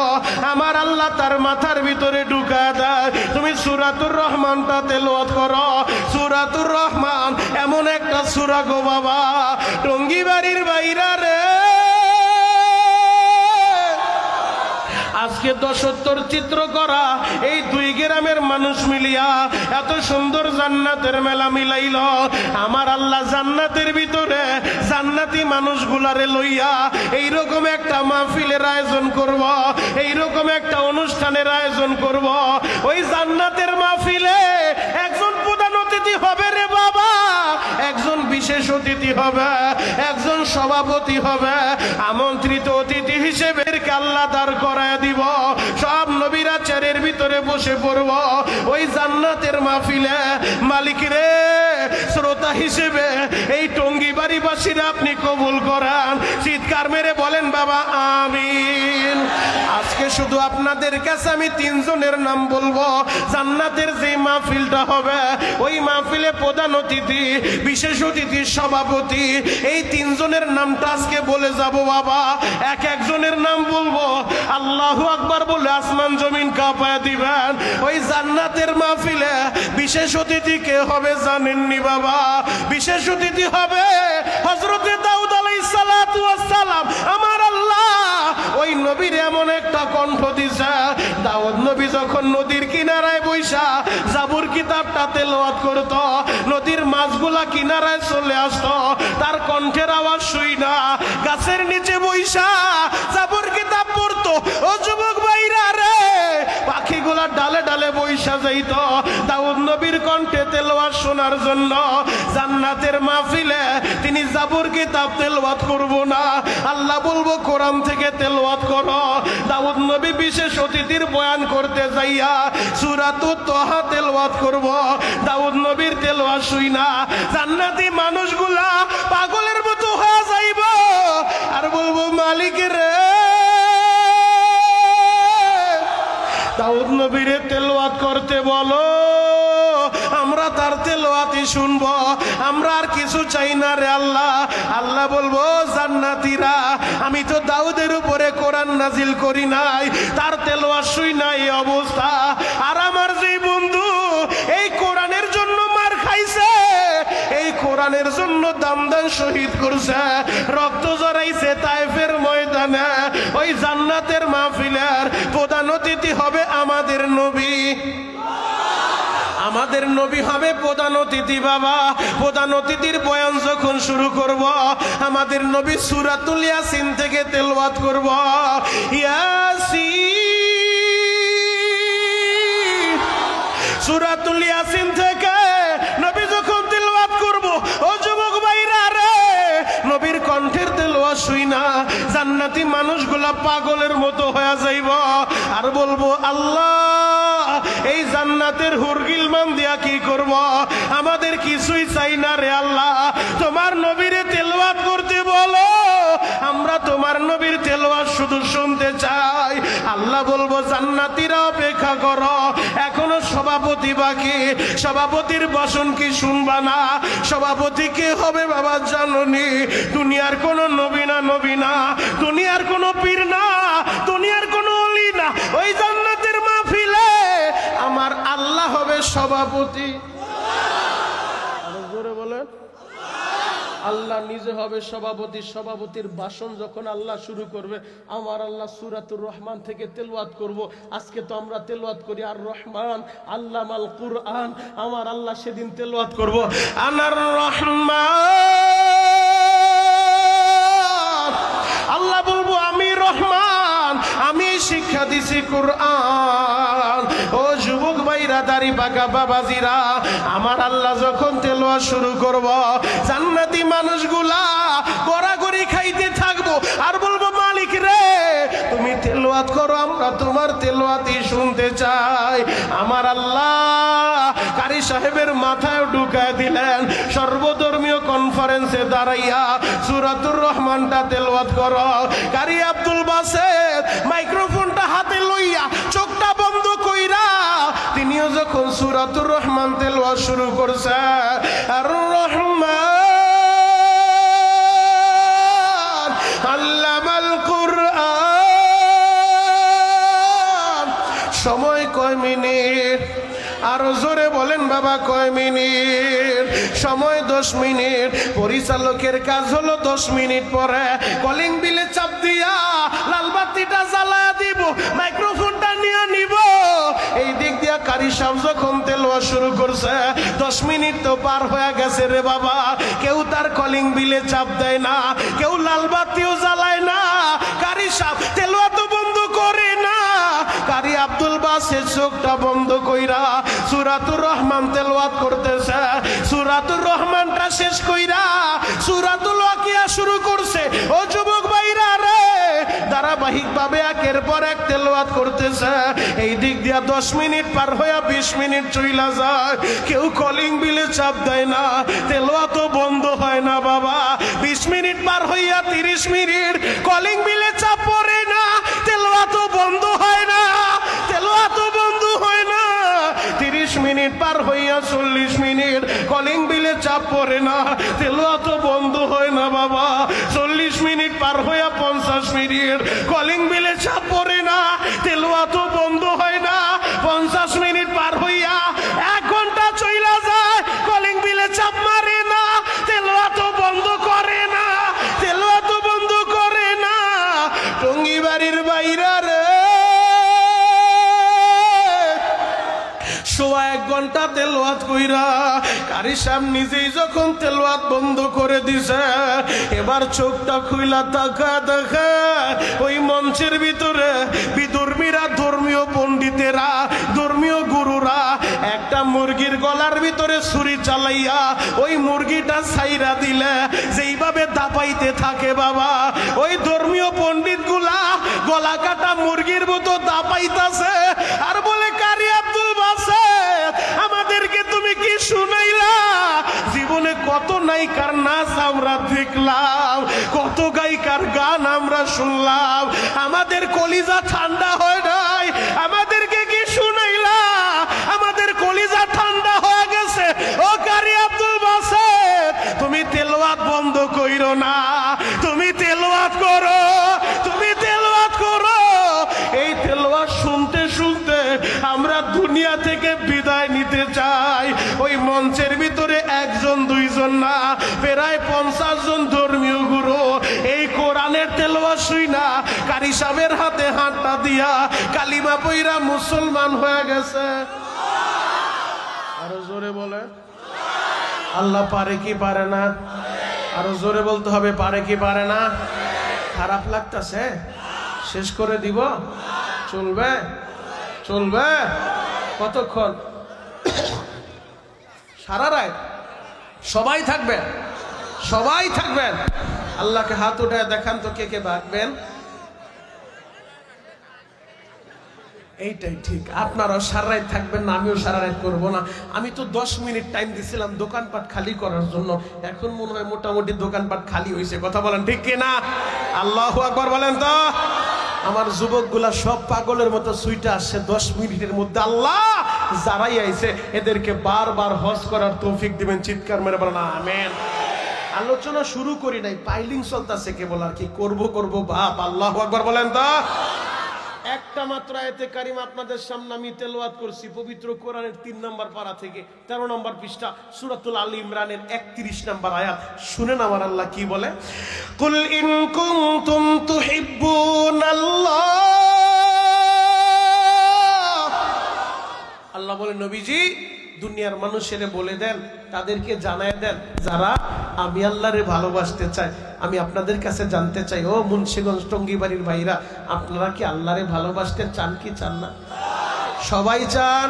আমার আল্লাহ তার মাথার ভিতরে ঢুকায় দেয়, তুমি সূরাতুর রহমানটা তেলাওয়াত করো। সূরাতুর রহমান এমন একটা সূরা গো বাবা, টঙ্গিবাড়ির বাইরা রে, আজকে ৭০ চিত্র করা এই 2 গ্রামের মানুষ মিলিয়া এত সুন্দর জান্নাতের মেলা মিলাইল। আমার আল্লাহ জান্নাতের ভিতরে জান্নাতি মানুষগুলারে লইয়া এইরকম একটা মাহফিলের আয়োজন করব, এইরকম একটা অনুষ্ঠানের আয়োজন করব। ওই জান্নাতের মাহফিলে একজন প্রধান অতিথি হবে রে বাবা, একজন বিশেষ অতিথি হবে, একজন সভাপতি হবে, আমন্ত্রিত অতিথি হিসেবে আল্লাহ দাঁড় করায় দিব। সব নবীরা চেয়ারের ভিতরে বসে পড়ব ওই জান্নাতের মাহফিলে। মালিক রে, শ্রোতা হিসেবে এই টঙ্গিবাড়িবাসীরা আপনি কবুল করান। চিৎকার মেরে বলেন বাবা আমিন। আজকে শুধু আপনাদের কাছে আমি 3 জনের নাম বলবো। জান্নাতের যে মাহফিলটা হবে, ওই মাহফিলে প্রধান অতিথি, বিশেষ অতিথি, সভাপতি, এই 3 জনের নামটা আজকে বলে যাব বাবা। এক একজনের নাম বলবো, আল্লাহু আকবার বলে আসমান জমিন কাঁপায় দিবেন। ওই জান্নাতের মাহফিলে বিশেষ অতিথি কে হবে জানেননি বাবা? বিশেষ অতিথি হবে হযরতে দাউদ আলাইহিস সালাতু ওয়াস সালাম। আমার আল্লাহ ওই নবীর এমন একটা কণ্ঠ দিছে, দাউদ নবী যখন নদীর কিনারায় বইসা জাবুর কিতাবটা তেলাওয়াত করত, নদীর মাছগুলা কিনারায় চলে আসতো, তার কণ্ঠের আওয়াজ শুই না গাছের নিচে বইসা জাবুর কিতাব পড়তো। ও যুবক ভাইরা রে, পাখিগুলা ডালে ডালে বইসা যাইত দাউদ নবীর কণ্ঠে তেলাওয়াত শোনার জন্য। জান্নাতের মাহফিলে তিনি জাবুর কিতাব তেলাওয়াত করব না, আল্লাহ বলবো কোরআন থেকে তেলাওয়াত করো। দাউদ নবী বিশেষ অতিথির বয়ান করতে যাইয়া সূরাতুত তাহা তেলাওয়াত করব। দাউদ নবীর তেলাওয়াত শুই না জান্নাতি মানুষগুলা পাগলের মতো হয়ে যাইব আর বলবো, মালিক রে, দাউদ নবীরে তেলাওয়াত করতে বলো, আমরা তার তেলাওয়াতই শুনবো, আমরা আর কিছু চাই না রে আল্লাহ। আল্লাহ বলবো, জান্নাতীরা, আমি তো দাউদের উপরে কোরআন নাজিল করি নাই, তার তেলাওয়াত শুই নাই এই অবস্থা। আর আমার যে বন্ধু এই কোরআনের জন্য মার খাইছে, এই কোরআনের জন্য দামদান শহীদ করছে, রক্ত জড়াইছে তায়েফের ময়দানে, ওই জান্নাতের মাহফিলের প্রধান অতিথি হবে আমাদের নবী। আমাদের আমাদের নবী হবে প্রধান অতিথি বাবা। প্রধান অতিথির বয়ান যখন শুরু করব, আমাদের নবী সূরাতুল ইয়াসিন থেকে তেলাওয়াত করব। ইয়াসিন, সূরাতুল ইয়াসিন থেকে নবী যখন তেলাওয়াত করব, ও যুবক ভাইরা রে, নবীর কণ্ঠের তেলাওয়াত শুই না জান্নাতি মানুষগুলা পাগলের মতো হয়ে যাইব আর বলবো, আল্লাহ এই জান্নাতের হুরগিলমান দিয়া কি করব? আমাদের কিছুই চাই না রে আল্লাহ, তোমার নবীরে তেলাওয়াত করতে বলো, আমরা তোমার নবীর তেলাওয়াত শুধু শুনতে চাই। আল্লাহ বলবো, জান্নাতীরা অপেক্ষা করো, এখনো সভাপতি বাকি। সভাপতির ভাষণ কি শুনবা না? সভাপতি কে হবে বাবা জানোনি? দুনিয়ার কোন নবী না, নবী না, দুনিয়ার কোন পীর না, দুনিয়ার কোন ওলি না, ওই জান্নাতের মাহফিলে আমার আল্লাহ হবে সভাপতি। আরো জোরে বলেন, আল্লাহ নিজে হবে সভাপতি। সভাপতির ভাষণ যখন আল্লাহ শুরু করবে, আমার আল্লাহ সূরাতুর রহমান থেকে তেলাওয়াত করব। আজকে তো আমরা তেলাওয়াত করি আর রহমান আল্লামাল কুরআন, আমার আল্লাহ সেদিন তেলাওয়াত করব, আনার রহমান। আল্লাহ বলবো, আমি রহমান, আমি শিক্ষা দিছি কোরআন। ও যুবক ভাইরা, দাড়ি পাকা বাবাজিরা, আমার আল্লাহ যখন তেলাওয়াত শুরু করব, জান্নাতি মানুষগুলা গড়াগড়ি খাইতে থাকবো আর বলবো, মালিক রে তুমি তেলাওয়াত করো, আমরা তোমার তেলাওয়াতই শুনতে চাই। আমার আল্লাহ কারি সাহেবের মাথায় ঢুকায় দিলেন, সর্বধর্মীয় কনফারেন্সে দাঁড়াইয়া সূরাতুর রহমানটা তেলাওয়াত করো। কারি আব্দুল বাসেত মাইক্রোফোনটা হাতে লইয়া চোখটা বন্ধ কইরা তিনিও যখন সূরাতুর রহমান তেলাওয়াত শুরু করছে, আর রহমান আল্লামাল কুরআন। সময় কয় মিনিট? আরো জোরে বলেন বাবা, কয় মিনিট? সময় 10 মিনিট। পরিচালকের কাজ হলো 10 মিনিট পরে কলিং বিলে চাপ দিয়া লাল বাতিটা জ্বালায়া দিব, মাইক্রোফোনটা নিয়ে নিব। এই দিক দিয়া কারি সাহেব যখন তেলাওয়াত শুরু করছে, 10 মিনিট তো পার হয়ে গেছে রে বাবা। কেউ তার কলিং বিলে চাপ দেয় না, কেউ লাল বাতিও জ্বালায় না, কারি সাহেব তেলাওয়াত বন্ধ করে না। কারি আব্দুল বাসের চোখটা বন্ধ কইরা সূরাতুর রহমান তেলাওয়াত করতেছে। সূরাতুর রহমানটা শেষ কইরা সূরাতুল ওয়াকিয়া শুরু করছে। ও যুবক ভাইরা রে, ধারাবাহিকভাবে একের পর এক তেলাওয়াত করতেছে। এই দিক দিয়া 10 মিনিট পার হইয়া 20 মিনিট চইলা যায়, কেউ কলিং বিলে চাপ দেয় না, তেলাওয়াত বন্ধ হয় না বাবা। 20 মিনিট পার হইয়া 30 মিনিট, কলিং বিলে চাপ পড়ে না, তেলাওয়াত বন্ধ হয় না, তেলাওয়াত বন্ধ হয় না। 30 মিনিট পার হইয়া 40 মিনিট, কলিং বিলে চাপ পড়ে না, তেলাওয়াত বন্ধ হয় না বাবা। 40 মিনিট পার হইয়া 50 মিনিট, কলিং বিলে চাপ পড়ে না, তেলাওয়াত বন্ধ হয় না। 50 মিনিট পার হইয়া 1 ঘন্টা চইলা যায়, কলিং বিলে চাপ মারে না, তেলাওয়াত বন্ধ করে না, তেলাওয়াত বন্ধ করে না। টঙ্গী বাড়ির বাইরা রে, 1 ঘন্টা তেলাওয়াত কইরা কারি সাহেব নিজেই যখন তেলাওয়াত বন্ধ করে দিছে, এবার চোখটা খুইলা তাকা দেখা ওই মঞ্চের ভিতরে বিধর্মীরা, ধর্মীয় পণ্ডিতেরা, ধর্মীয় গুরুরা একটা মুরগির গলার ভিতরে ছুরি চালাইয়া ওই মুরগিটা ছাইরা দিলে যেইভাবে দাপাইতে থাকে বাবা, ওই ধর্মীয় পণ্ডিত গুলা গলা কাটা মুরগির মতো দাপাইতাছে আর বলে, কারি আব্দুল বাসেত আমাদেরকে তুমি কি শুনাইলা? জীবনে কত নায়িকার নাচ আমরা দেখলাম, কত গায়িকার গান আমরা শুনলাম, আমাদের কলিজা ঠান্ডা হয় নাই, আমাদেরকে কি শুনাইলা? আমাদের কলিজা ঠান্ডা হয়ে গেছে। ও কারি আব্দুল বাসেত, তুমি তেলাওয়াত বন্ধ কইরো না, তুমি তেলাওয়াত করো, তুমি তেলাওয়াত করো। এই তেলাওয়াত শুনতে শুনতে আমরা দুনিয়া থেকে বিদায় নিতে চাই। ওই মঞ্চের ভিতরে 1 জন 2 জন না, প্রায় 50 জন ধর্মীয় গুরু এই কোরআনের তেলাওয়াত শুইনা কারি সাহেবের হাতে হাতটা দিয়া কালিমা পইরা মুসলমান হয়ে গেছে। আরো জোরে বলে। আল্লাহ পারে কি পারে না? আরো জোরে বলতে হবে, পারে কি পারে না? খারাপ লাগতেছে, শেষ করে দিব? চলবে? চলবে? কতক্ষণ? সারা রাত সবাই থাকবেন, সবাই থাকবেন। আল্লাহকে হাত উঠে দেখান তো কে কে ভাগবেন। এইটাই ঠিক, আপনারাও সারা রাত থাকবেন না, আমিও সারা রাত করবো না। আমি তো 10 মিনিট টাইম দিছিলাম দোকানপাট খালি করার জন্য, এখন মনে হয় মোটামুটি দোকানপাট খালি হয়েছে। কথা বলেন ঠিক কিনা? আল্লাহু আকবার বলেন তো। আমার যুবকগুলা সব পাগলের মতো সুইটা আসছে 10 মিনিটের মধ্যে। আল্লাহ যারাই আইছে এদেরকে বারবার হজ করার তৌফিক দিবেন। চিৎকার মেরে বলেন আমিন। আলোচনা শুরু করি নাই, পাইলিং চলতেছে কেবল, আর কি করব করব বাপ। আল্লাহু আকবার বলেন তো। একটা মাত্র আয়াতে কারিমা আপনাদের সামনে আমি তেলাওয়াত করছি, পবিত্র কোরআনের 3 নম্বর পারা থেকে 13 নম্বর পৃষ্ঠা, সূরাতুল আলী ইমরানের 31 নম্বর আয়াত। শুনেন আমার আল্লাহ কি বলে। কুল ইন কুনতুম তুহিব্বুনাল্লাহ, আল্লাহ বলে নবীজি দুনিয়ার মানুষের বলে দেন, তাদেরকে জানায় দেন যারা আমি আল্লাহরে ভালোবাসতে চাই। আমি আপনাদের কাছে জানতে চাই, ও মুন্সিগঞ্জ টঙ্গিবাড়ির ভাইরা, আপনারা কি আল্লাহরে ভালোবাসতে চান কি চান না? সবাই চান।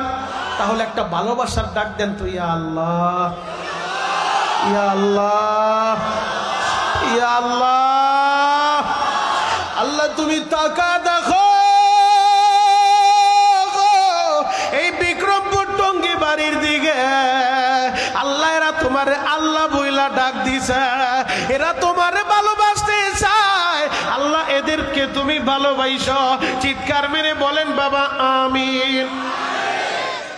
তাহলে একটা ভালোবাসার ডাক দেন তো, ইয়া আল্লাহ, ইয়া আল্লাহ, ইয়া আল্লাহ। আল্লাহ তুমি তাকা দেখো, এই বিক্রমপুর টঙ্গি বাড়ির দিকে আল্লাহ, এরা তোমারে আল্লাহ বইলা ডাক দিছে, এরা তোমারে ভালোবাসতে চায়। আল্লাহ এদেরকে তুমি ভালোবাসো। চিৎকার মেরে বলেন বাবা আমিন।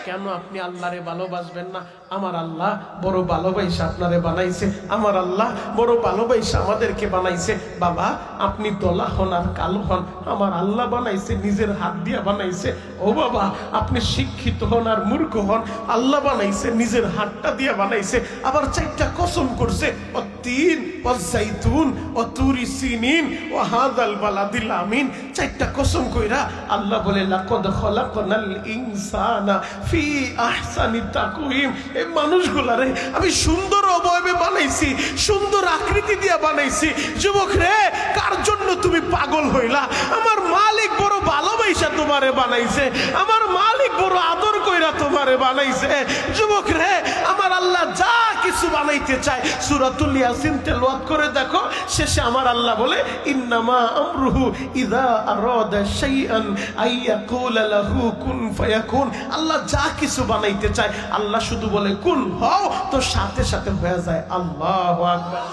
কেন আপনি আল্লাহরে ভালোবাসবেন না? আমার আল্লাহ বড় ভালোবাসা আপনারে বানাইছে, আমার আল্লাহ বড় ভালোবাসা আমাদেরকে বানাইছে। বাবা আপনি দলা হন আর কালো হন, আমার আল্লাহ বানাইছে, নিজের হাত দিয়ে বানাইছে। ও বাবা আপনি শিক্ষিত হন আর মূর্খ হন, আল্লাহ বানাইছে, নিজের হাতটা দিয়ে বানাইছে। আবার 4টা কসম করছে, অতীন ওয়াজাইতুন ওয়াতুরি সিনিন ওয়া হাযাল বালাদিল আমিন। 4টা কসম কইরা আল্লাহ বলে লাকাদ খলাকনাল ইনসানা ফি আহসানি তাকওয়িম। এই মানুষগুলারে আমি সুন্দর অবয়বে বানাইছি, সুন্দর আকৃতি দিয়া বানাইছি। যুবক রে, কার জন্য তুমি পাগল হইলা? আমার মালিক বড় ভালোবাসা তোমারে বানাইছে, আমার মালিক বড় আদর কইরা তোমারে বানাইছে। যুবক রে, আমার আল্লাহ যা কিছু বানাইতে চায়, সূরাতুল ইয়াসিন তেলাওয়াত করে দেখো, শেষে আমার আল্লাহ বলে ইন্নামা আমরুহু ইযা আরাদা শাইআন আইয়াকুলা লাহু কুন ফায়াকুন। আল্লাহ যা কিছু বানাইতে চায়, আল্লাহ শুধু বলে কুন হও, তো সাথে সাথে হয়ে যায়। আল্লাহু আকবার।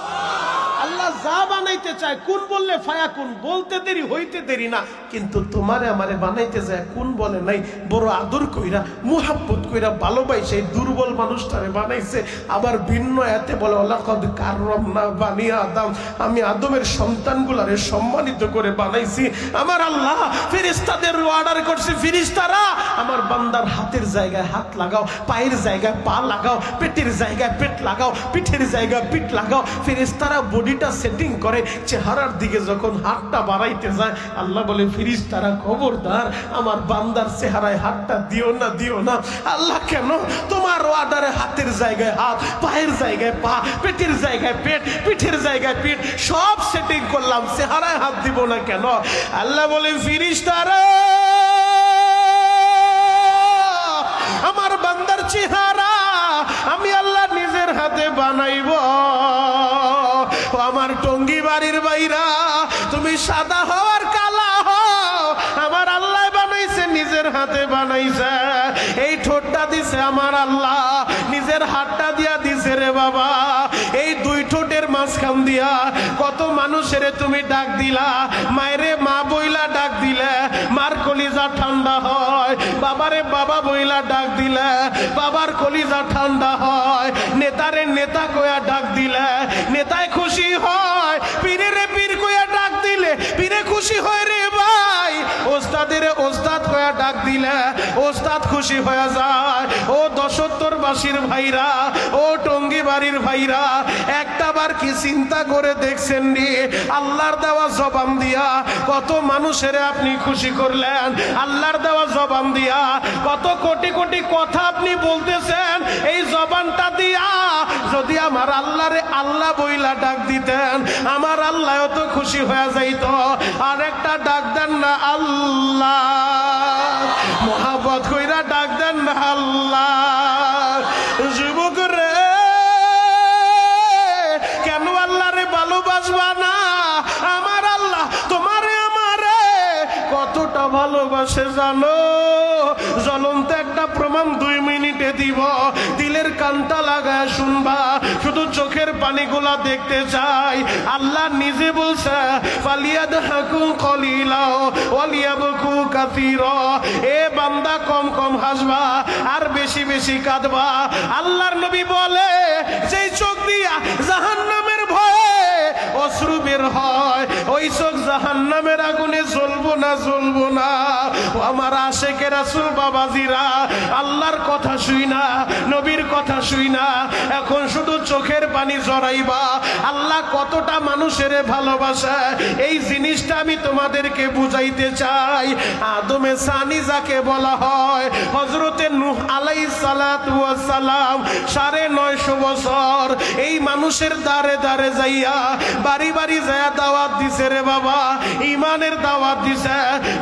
আল্লাহ যা বানাইতে চায় কুন বললে ফায়াকুন, বলতে দেরি হইতে দেরি না। কিন্তু তোমারে আমারে বানাইতে যায় কুন বলে নাই, বড় আদর কইরা মুহাব্বত কইরা ভালোবাসে এই দুর্বল মানুষটারে বানাইছে। আবার ভিন্ন এতে বলে ওয়ালাকাদ কাররামনা বানি আদম, আমি আদমের সন্তানগুলারে সম্মানিত করে বানাইছি। আমার আল্লাহ ফেরেশতাদের অর্ডার করছে, ফেরেশতারা আমার বান্দার হাতের জায়গায় হাত লাগাও, পায়ের জায়গায় পা লাগাও, পেটের জায়গায় পেট লাগাও, পিঠের জায়গায় পিঠ লাগাও। ফেরেশতারা বডিটা সেটিং করে, চেহারার দিকে যখন হাতটা বাড়াইতে যায়, আল্লাহ বলে ফেরেশতারা খবরদার আমার বান্দার চেহারায় হাতটা দিও না, দিও না। আল্লাহ কেন? তোমার অর্ডারে হাতের জায়গায় হাত, পায়ের জায়গায় পা, পেটের জায়গায় পেট, পিঠের জায়গায় পিঠ, সব সেটিং করলাম, চেহারায় হাত দিব না কেন? আল্লাহ বলে ফেরেশতারা আমার বান্দার চেহারা আমি আল্লাহ নিজের হাতে বানাইব। আমার টঙ্গি বাড়ির বাইরা, তুমি সাদা হওয়ার কালা হও, আমার আল্লাহ বানাইছে, নিজের হাতে বানাইছে। এই ঠোঁটটা দিছে আমার আল্লাহ, নিজের হাতটা দিয়া দিছে রে বাবা। এই 2 ঠোঁটের মাঝখান দিয়া কত মানুষের তুমি ডাক দিলা, মায়েরে মা বইলা ডাক দিলে মার কলিজা ঠান্ডা হয়, বাবারে বাবা বইলা ডাক দিলে বাবার কলিজা ঠান্ডা হয়, নেতারে নেতা কয়া ডাক দিলে নেতায় খুশি হয়, পীরেরে পীর কয়া ডাক দিলে পীরে খুশি হয় রে ভাই, ওস্তাদের ওস্তাদ কয়া ডাক দিলে ওস্তাদ খুশি হয়ে যায়। ও ৭০ বাসীর ভাইরা, ও টঙ্গি বাড়ির ভাইরা, একটা বার কি চিন্তা করে দেখছেন নি? আল্লাহর দেওয়া জবান দিয়া কত মানুষের আপনি খুশি করলেন, আল্লাহর দেওয়া জবান দিয়া কত কোটি কোটি কথা আপনি বলতেছেন। এই আমার আল্লাহরে আল্লাহ বইলা ডাক দিতেন, আমার আল্লাহ তো খুশি হয়ে যাইত। আর একটা ডাক দেন না আল্লাহ, মোহাব্বত কইরা ডাক দেন না আল্লাহ। যুবক রে, কেন আল্লাহরে ভালোবাসবা না? আমার আল্লাহ তোমারে আমারে কতটা ভালোবাসে জানো? জ্বলন্ত একটা প্রমাণ 2 মিনিটে দিব, দিলের কানটা লাগায় শুনবা, শুধু চোখের পানিগুলা দেখতে চাই। আল্লাহ নিজে বলছে, ফালিয়াদহাকু কলিলা ওয়ালিয়াবকু কাসীরা। এ বান্দা কম কম হাসবা আর বেশি বেশি কাঁদবা। আল্লাহর নবী বলে, যেই চোখ দিয়া জাহান্নামের ভয়ে অশ্রু বের হয়, ওই চোখ জাহান্নামের আগুনে জ্বলবো না, জ্বলবো না। ও আমার আশেকে রাসূল বাবাজিরা, আল্লাহর কথা শুই না, নবীর কথা শুই না, এখন শুধু চোখের পানি জড়াইবা। আল্লাহ কতটা মানুষের ভালোবাসে এই জিনিসটা আমি তোমাদেরকে বুঝাইতে চাই। আদমে সানি যাকে বলা হয়, হযরতে নূহ আলাইহিস সালাতু ওয়াস সালাম 950 বছর এই মানুষের দাঁড়ে দাঁড়ে যাইয়া বাড়ি বাড়ি যাইয়া দাওয়াত দিছে রে বাবা, ইমানের দাওয়াত দিছে।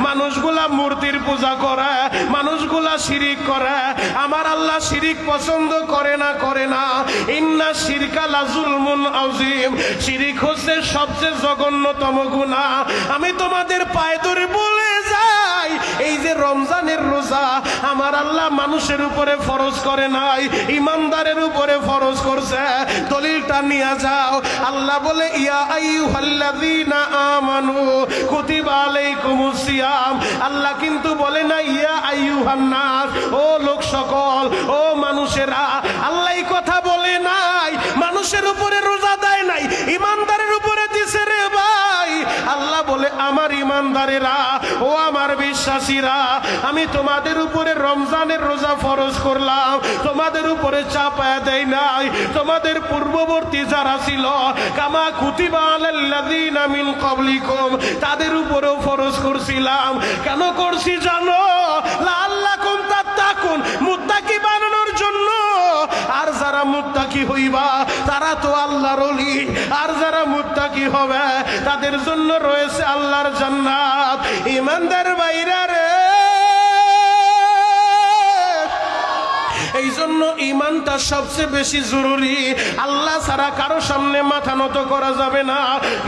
মানুষগুলা মূর্তির পূজা করে, মানুষগুলা শিরিক করে। আমার আল্লাহ শিরিক পছন্দ করে না, করে না। ইন্না শিরকা লাযুলমুন আযীম, শিরিক হচ্ছে সবচেয়ে জঘন্যতম গুনাহ। আমি তোমাদের পায়ে ধরে বলে যাই, এই যে রমজানের রোজা আমার আল্লাহ মানুষের উপরে ফরজ করে নাই, ইমানদারের উপরে ফরজ করছে। দলিলটা নিয়ে যাও। আল্লাহ বলে, ইয়া আইয়ুহাল্লাযীনা আমানু কুতিবা আলাইকুমুস সিয়াম। আল্লাহ কিন্তু বলে না ইয়া আইয়ুহান নাস, ও লোক সকল, ও মানুষেরা। আল্লাহ এই কথা বলে নাই, মানুষের উপরে রোজা দেয় নাই, ইমানদারের উপরে দিছে রে ভাই। আল্লাহ বলে, আমার ইমানদারেরা, ও আমার বিশ্বাসীরা, আমি তোমাদের উপরে রমজানের রোজা ফরজ করলাম, তোমাদের উপরে চাপায়া দেয় নাই। তোমাদের পূর্ববর্তী যারা ছিল, কামা কুতিবা আলাল্লাযীনা মিন ক্বাবলিকুম, তাদের উপরেও ফরজ করছিলাম। কেন করছি জানো? লাআল্লাকুম তাত্তাকুন, মুত্তাকি বানানোর জন্য। আর যারা মুত্তাকি হইবা তারা তো আল্লাহর ওলি, আর যারা মুত্তাকি হবে তাদের জন্য রয়েছে আল্লাহর জান্নাত। ইমানদার ভাইরা রে, এই জন্য ইমানটা সবচেয়ে বেশি জরুরি। আল্লাহ ছাড়া কারো সামনে মাথা নত করা যাবে না,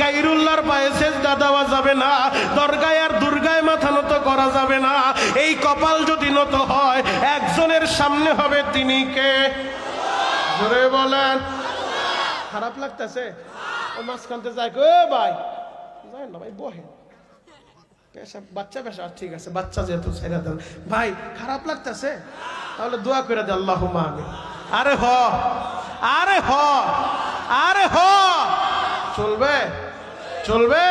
গায়রুল্লাহর পায়ে সেজদা দেওয়া যাবে না, দরগায় আর দুর্গায় মাথা নত করা যাবে না। এই কপাল যদি নত হয়, একজনের সামনে হবে, তিনি কে? জোরে বলেন। খারাপ লাগতেছে? ও মাঝখানতে যায়, ও ভাই যায় না ভাই, বহে বাচ্চা পেশা, ঠিক আছে বাচ্চা যেহেতু ছেড়ে দেন। ভাই খারাপ লাগতেছে, তাহলে দোয়া করে দে, আল্লাহুম্মা আমিন। আরে হ, আরে হ, আরে হ, চলবে, চলবে।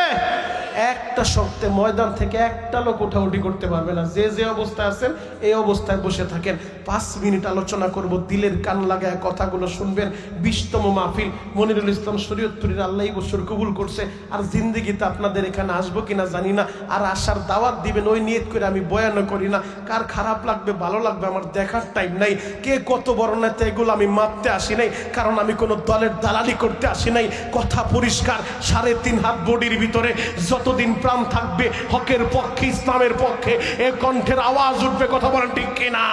একটা শক্তে ময়দান থেকে একটা লোক উঠাউঠি করতে পারবে না। যে যে অবস্থায় আছেন এই অবস্থায় বসে থাকেন। 5 মিনিট আলোচনা করব, দিলের কান লাগায় কথাগুলো শুনবেন। 20তম মাহফিল, মনিরুল ইসলাম শরীয়তপুরীর আল্লাহ বছর কবুল করছে। আর জিন্দেগিতে আপনাদের এখানে আসবো কিনা জানি না, আর আসার দাওয়াত দিবেন ওই নিয়ত করে আমি বয়ান করি না। কার খারাপ লাগবে ভালো লাগবে আমার দেখার টাইম নাই। কে কত বড় নেতা এগুলো আমি মাপতে আসি নাই, কারণ আমি কোনো দলের দালালি করতে আসি নাই। কথা পরিষ্কার, 3.5 হাত বডির ভিতরে যতদিন প্রাণ থাকবে হকের পক্ষে, ইসলামের পক্ষে এ কণ্ঠের আওয়াজ উঠবে। কথা বলেন ঠিক কিনা?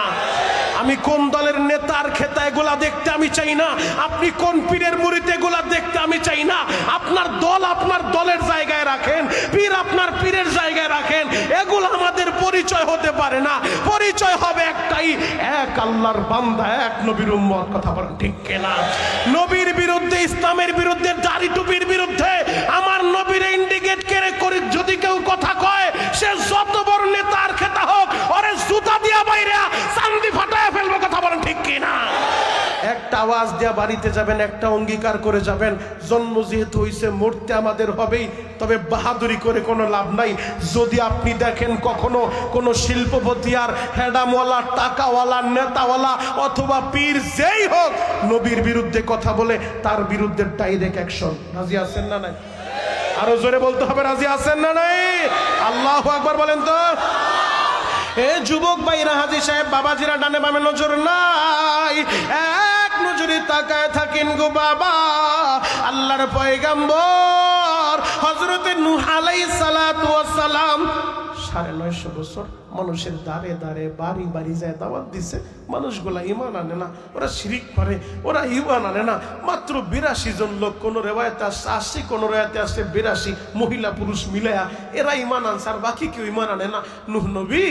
আমি কোন দলের নেতার খেতা এগুলা দেখতে আমি চাই না, আপনি কোন পীরের মুরিদ এগুলা দেখতে আমি চাই না। আপনার দল আপনার দলের জায়গায় রাখেন, পীর আপনার পীরের জায়গায় রাখেন। এগুলো আমাদের পরিচয় হতে পারে না। পরিচয় হবে একটাই, এক আল্লাহর বান্দা, এক নবীর উম্মত। কথা বলেন ঠিক কিনা? নবীর বিরুদ্ধে, ইসলামের বিরুদ্ধে, দাড়ি টুপির বিরুদ্ধে আমার নবীর ইন্ডিকেট করে যদি কেউ কথা কয়, সে যত বড় নেতার খেতা হোক, ওরে জুতা দিয়া বাইরে চান্দি ফাটায় ফেলবো। কথা বলেন ঠিক কিনা? একটা আওয়াজ দিয়া বাড়িতে যাবেন, একটা অঙ্গীকার করে যাবেন, জন্ম যেহেতু হইছে মরতে আমাদের হবেই। তবে বাহাদুরি করে কোনো লাভ নাই। যদি আপনি দেখেন কখনো কোনো শিল্পপতি আর হেডামওয়ালা, টাকাওয়ালা, নেতাওয়ালা অথবা পীর যেই হোক নবীর বিরুদ্ধে কথা বলে, তার বিরুদ্ধে ডাইরেক্ট অ্যাকশন। রাজি আছেন না নাই? আরো জোরে বলতে হবে, রাজি আছেন না নাই? আল্লাহু আকবার বলেন তো। এ যুবক ভাইরা, হাজী সাহেব, বাবাজিরা, ডানে বামে নজর নাই। এক নজরে তাকায় থাকেন গো বাবা। আল্লাহর পয়গাম্বর হযরতে নূহ আলাইহিস সালাতু ওয়াস সালাম ৯৫০ বছর মানুষের দ্বারে দ্বারে বাড়ি বাড়ি যায় দাওয়াত দিছে। মানুষগুলা ঈমান আনে না, ওরা শিরিক করে, ওরা ঈমান আনে না। মাত্র ৮২ জন লোক, কোন রেওয়ায়েতে আসছে ৮০, কোন রেওয়ায়েতে আসছে ৮২, মহিলা পুরুষ মিলায়া এরা ঈমান আনছে, আর বাকি কেউ ঈমান আনে না। নূহ নবী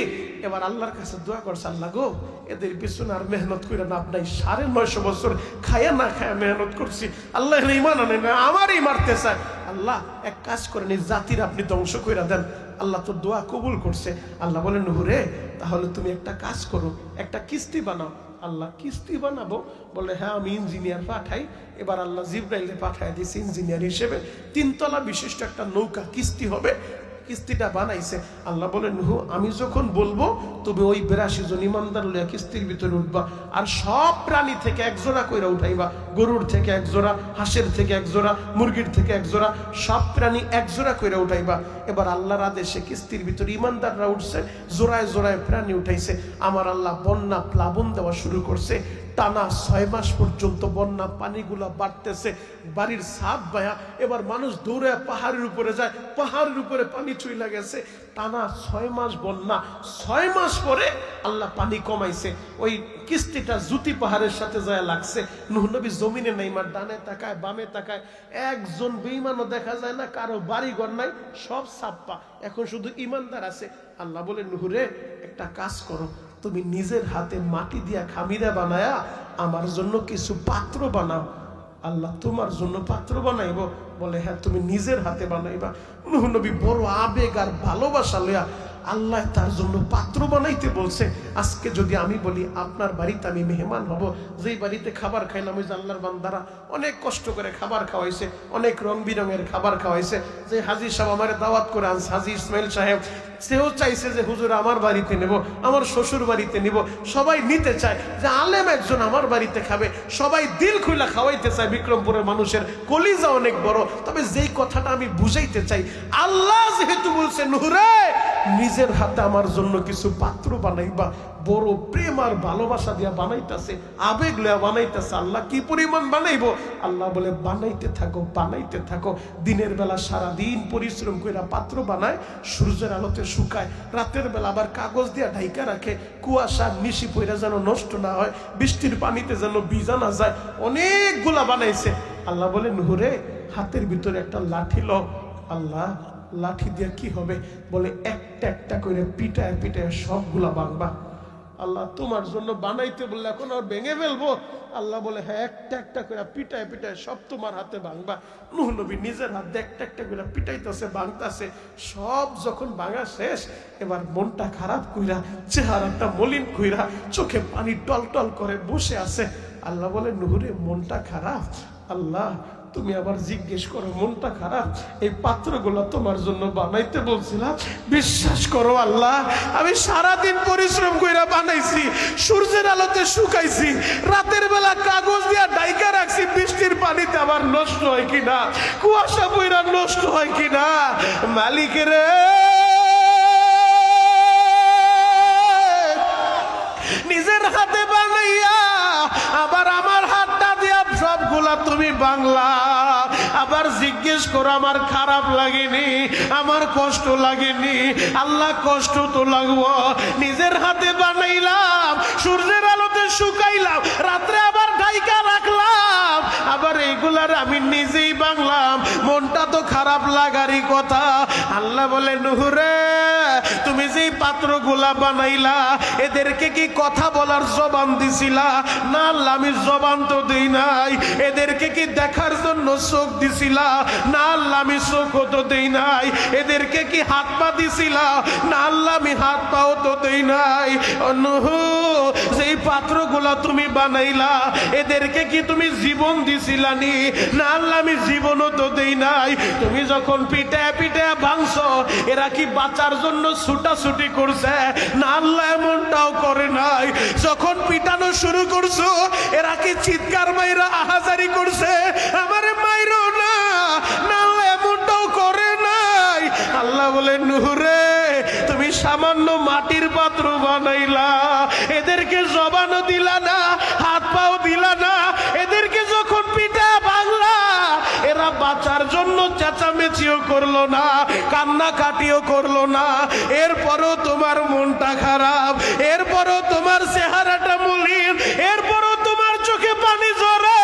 এবার আল্লাহর কাছে দোয়া করছে, আল্লাহ গো এদের পিছনে আর মেহনত করে না, আপনার ৯৫০ বছর খায়া না খায়া মেহনত করছি, আল্লাহ এরা ঈমান আনে না, আমারই মারতে চায়। আল্লাহ এক কাজ করেন, এই জাতির আপনি ধ্বংস করে দেন। আল্লাহ তো দোয়া কবুল করছে। আল্লাহ বলেন নূহ রে, তাহলে তুমি একটা কাজ করো, একটা কিস্তি বানাও। আল্লাহ কিস্তি বানাবো? বলে হ্যাঁ, আমি ইঞ্জিনিয়ার পাঠাই। এবার আল্লাহ জিব্রাইলে পাঠায় দিয়েছে ইঞ্জিনিয়ার হিসেবে। ৩ তলা বিশিষ্ট একটা নৌকা কিস্তি হবে, কিস্তিটা বানাইছে। আল্লাহ বলেন নূহ, আমি যখন বলবো তুমি ওই ৮২ জন ইমানদার লইয়া কিস্তির ভিতরে উঠবা, আর সব প্রাণী থেকে এক জোড়া কইরা উঠাইবা। গরুর থেকে এক জোড়া, হাঁসের থেকে এক জোড়া, মুরগির থেকে এক জোড়া, সব প্রাণী এক জোড়া কইরা উঠাইবা। এবার আল্লাহর আদেশে কিস্তির ভিতরে ইমানদাররা উঠছে, জোড়ায় জোড়ায় প্রাণী উঠাইছে। আমার আল্লাহ বন্যা প্লাবন দেওয়া শুরু করছে। টানা ৬ মাস পর্যন্ত বন্যা পানিগুলা বাড়তেছে, বাড়ির ছাদ বায়া। এবার মানুষ দৌড়ে পাহাড়ের উপরে যায়, পাহাড়ের উপরে পানি চইলা গেছে। টানা ৬ মাস বন্যা। ৬ মাস পরে আল্লাহ পানি কমাইছে। ওই কিস্তিটা জুতি পাহাড়ের সাথে যায় লাগছে। নূহ নবী জমিনে নাই, মার ডানে তাকায় বামে তাকায়, একজন বেঈমানও দেখা যায় না, কারো বাড়ি ঘর নাই, সব ছাপ্পা। এখন শুধু ইমানদার আছে। আল্লাহ বলে নূহ রে, একটা কাজ করো, তুমি নিজের হাতে মাটি দিয়া খামিরা বানায়া আমার জন্য কিছু পাত্র বানাও। আল্লাহ তোমার জন্য পাত্র বানাইব? বলে হ্যাঁ, তুমি নিজের হাতে বানাইবা। নূহ নবী বড় আবেগ আর ভালোবাসা লইয়া আল্লাহ তার জন্য পাত্র বানাইতে বলছে। আজকে যদি আমি বলি আপনার বাড়িতে আমি মেহমান হব, যেই বাড়িতে খাবার খাইলাম, ওই যে আল্লাহর বান্দারা অনেক কষ্ট করে খাবার খাওয়াইছে, অনেক রং বিরঙের খাবার খাওয়াইছে। যে হাজী সাহেব আমার দাওয়াত করে আনছে, হাজী ইসমাইল সাহেব, সেও চাইছে যে হুজুর আমার বাড়িতে নেব, আমার শ্বশুর বাড়িতে নিব। সবাই নিতে চায় যে আলেম একজন আমার বাড়িতে খাবে, সবাই দিল খুলা খাওয়াইতে চায়। বিক্রমপুরের মানুষের কলিজা অনেক বড়। তবে যেই কথাটা আমি বুঝাইতে চাই, আল্লাহ যেহেতু বলছে নূহ রে, নিজের হাতে আমার জন্য কিছু পাত্র বানাইবা, বড় প্রেম আর ভালোবাসা দিয়া বানাইতেছে, আবেগ লয়া বানাইতেছে। আল্লাহ কি পরিমাণ বানাইবো? আল্লাহ বলে বানাইতে থাকো, বানাইতে থাকো। দিনের বেলা সারাদিন পরিশ্রম করে পাত্র বানায়, সূর্যের আলোতে শুকায়, রাতের বেলা আবার কাগজ দিয়া ঢাইকা রাখে, কুয়াশা নিশি পইরা যেন নষ্ট না হয়, বৃষ্টির পানিতে যেন ভিজা না যায়। অনেকগুলা বানাইছে। আল্লাহ বলে নূহ রে, হাতের ভিতরে একটা লাঠি লও। আল্লাহ লাঠি দিয়ে কি হবে? বলে একটা একটা করে পিটায় পিটায় সবগুলা ভাঙবা। আল্লাহ তোমার জন্য বানাইতে বললে এখন আর ভেঙে ফেলবো? আল্লাহ বলে হ্যাঁ, একটা একটা করে পিটায় পিটায় সব তোমার হাতে ভাঙবা। নূহ নবী নিজের হাতে একটা একটা করে পিটাইতেছে, ভাঙতেছে। সব যখন ভাঙা শেষ, এবার মনটা খারাপ কইরা, চেহারাটা মলিন কইরা, চোখে পানি টল টল করে বসে আছে। আল্লাহ বলে নূহ রে, মনটা খারাপ? আল্লাহ তুমি আবার জিজ্ঞেস করো মনটা খারাপ? এই পাত্রগুলো তোমার জন্য বানাইতে বলছিলাম। বিশ্বাস করো আল্লাহ, আমি সারাদিন পরিশ্রম কইরা বানাইছি, সূর্যের আলোতে শুকাইছি, রাতের বেলা কাগজ দিয়া ডাইকা রাখছি, বৃষ্টির পানিতে আবার নষ্ট হয় কিনা, কুয়াশা পইরা নষ্ট হয় কিনা। মালিকের নিজের হাতে বানাইয়া আবার আমার হাতটা দিয়া সবগুলা তুমি বাংলা। আবার জিজ্ঞেস করো আমার খারাপ লাগেনি, আমার কষ্ট লাগেনি? আল্লাহ কষ্ট তো লাগবো। নিজের হাতে বানাইলাম, সূর্যের আলোতে শুকাইলাম, রাত্রে আবার ঢাইকা রাখলাম, আবার এইগুলার আমি নিজেই বাংলাম। মনটা তো খারাপ লাগারই কথা। আল্লাহ বলে নূহ রে, তুমি যেই পাত্রগুলা বানাইলা, এদেরকে কি কথা বলার জবান দিছিলা? না আল্লাহ, আমি জবান তো দেই নাই। এদেরকে কি দেখার জন্য চোখ দিছিলা? না আল্লাহ, আমি চোখও তো দেই নাই। এদেরকে কি হাত পা দিছিলা? না আল্লাহ, আমি হাত পাও তো দেই নাই। নূহ, যেই পাত্রগুলা তুমি বানাইলা, এদেরকে কি তুমি জীবন দিছিলা নি? না আল্লাহ, আমি জীবনও তো দেই নাই। তুমি যখন পিঠে পিঠে ভাঙছো, এরা কি বাঁচার জন্য ছুটাছুটি করছে? না আল্লাহ, এমনটাও করে নাই। যখন পিটানো শুরু করছো, এরা কি চিৎকার মাইরা আহাজারি করছে? আমারে মাইরো না? না আল্লাহ, এমনটাও করে নাই। আল্লাহ বলে নূহ রে, তুমি সামান্য মাটির পাত্র বানাইলা, এদেরকে জবানও দিলা না, হাত পাও দিলা না, কান্না কাটিও করলো না, এরপরও তোমার মনটা খারাপ, এরপরও তোমার চেহারাটা মলিন, এরপরও তোমার চোখে পানি ঝরে।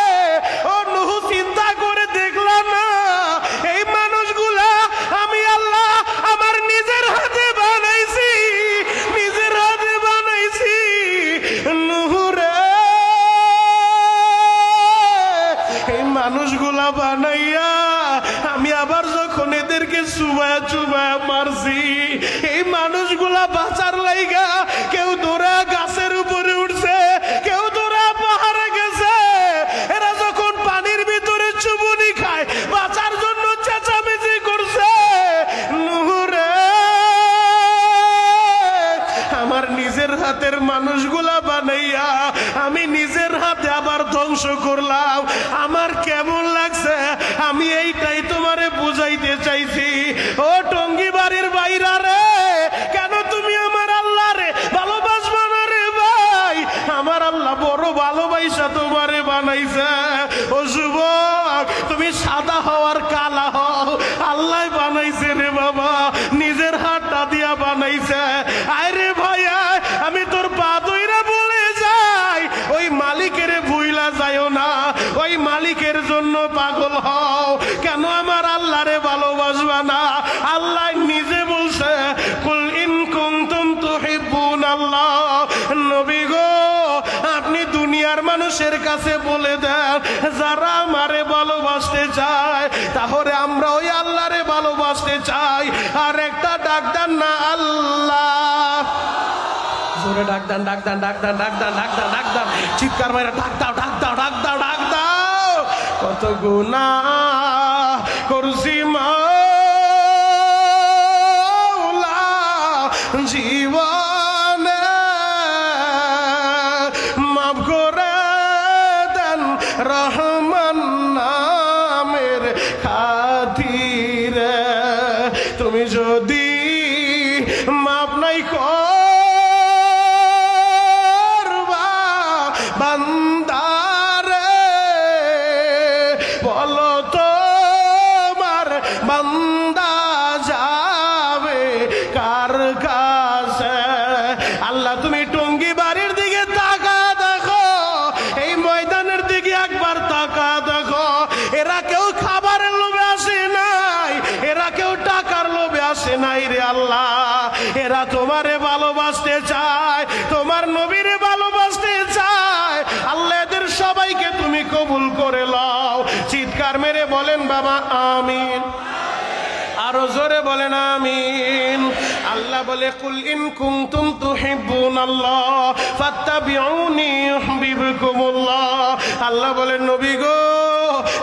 ও নূহ, চিন্তা করে দেখলাম না এই মানুষগুলা আমি আল্লাহ আমার নিজের হাতে বানাইছি, নিজের হাতে বানাইছি। নূহ রে, এই মানুষগুলা বানাইয়া আমি আবার যখন এদেরকে চুবায়া চুবায়া মারছি, এই মানুষগুলা বাঁচার লাইগা কেউ দৌড়া গাছের উপরে উঠছে, কেউ দৌড়া পাহাড়ে গেছে। এরা যখন পানির ভিতরে চুবুনি খায় বাঁচার জন্য চেঁচামেচি করছে। নূহ রে, আমার নিজের হাতের মানুষগুলা বানাইয়া আমি নিজের হাতে আবার ধ্বংস করলাম। আমার কেমন লাগছে আমি এইটাই তোমারে বুঝাইতে চাইছি। ও টঙ্গী বাড়ির বাইরা রে, কেন তুমি আমার আল্লাহ রে ভালোবাসবা না রে ভাই? আমার আল্লাহ বড় ভালোবাসা তোমারে বানাইছে। ও যুবক, তুমি সাদা হওয়ার কালা হও, আল্লাহ বানাইছে রে বাবা, নিজের হাতটা দিয়া বানাইছে। আরে ভাইয়া, আমি তোর পা ধইরা বলে যাই, ওই মালিকের ভুইলা যাইও না, ওই মালিকের জন্য পাগল হও। কেন আমার আল্লাহরে ভালোবাসবা না? আল্লাহ নিজে বলছে, কুল ইন কুনতুম তুহিব্বুনাল্লাহ। নবী গো, আপনি দুনিয়ার মানুষের কাছে বলে দেন, যারা আমারে ভালোবাসতে চায় তাহলে আমরা ওই আল্লাহরে ভালোবাসতে চাই। আর একটা ডাক দেন না আল্লাহ, জোরে ডাক দেন, ডাক দেন, ডাক দেন, ডাক দেন, ডাক দেন, ডাক দেন, চিৎকার মাইরা ডাক দাও, ডাক দাও, ডাক দাও, ডাক দাও। কত গুনাহ করছি মাওলা জীবনে, মাফ করে দেন রহমান নামের খাতিরে। তুমি যদি মাফ নাই বান্দারে, বলো তোমার বান্দা যাবে কার কাছে? আল্লাহ, তুমি টঙ্গী বাড়ির দিকে তাকা দেখো, এই ময়দানের দিকে একবার তাকা দেখো। এরা কেউ খাবারের লোভে আসে নাই, এরা কেউ টাকার লোভে আসে নাই রে আল্লাহ। এরা তোমারে ভালোবাসতে চায়, তোমার নবীরে ভালোবাসতে চায়। আল্লাহ এদের সবাইকে তুমি কবুল করে লও। চিৎকার মেরে বলেন বাবা আমিন, আরো জোরে বলেন আমিন। আল্লাহ বলে, কুল ইন কুনতুম তুহিব্বুনাল্লাহ ফাত্তাবিউনি ইউহিব্বুকুমুল্লাহ। আল্লাহ বলেন, নবী গো,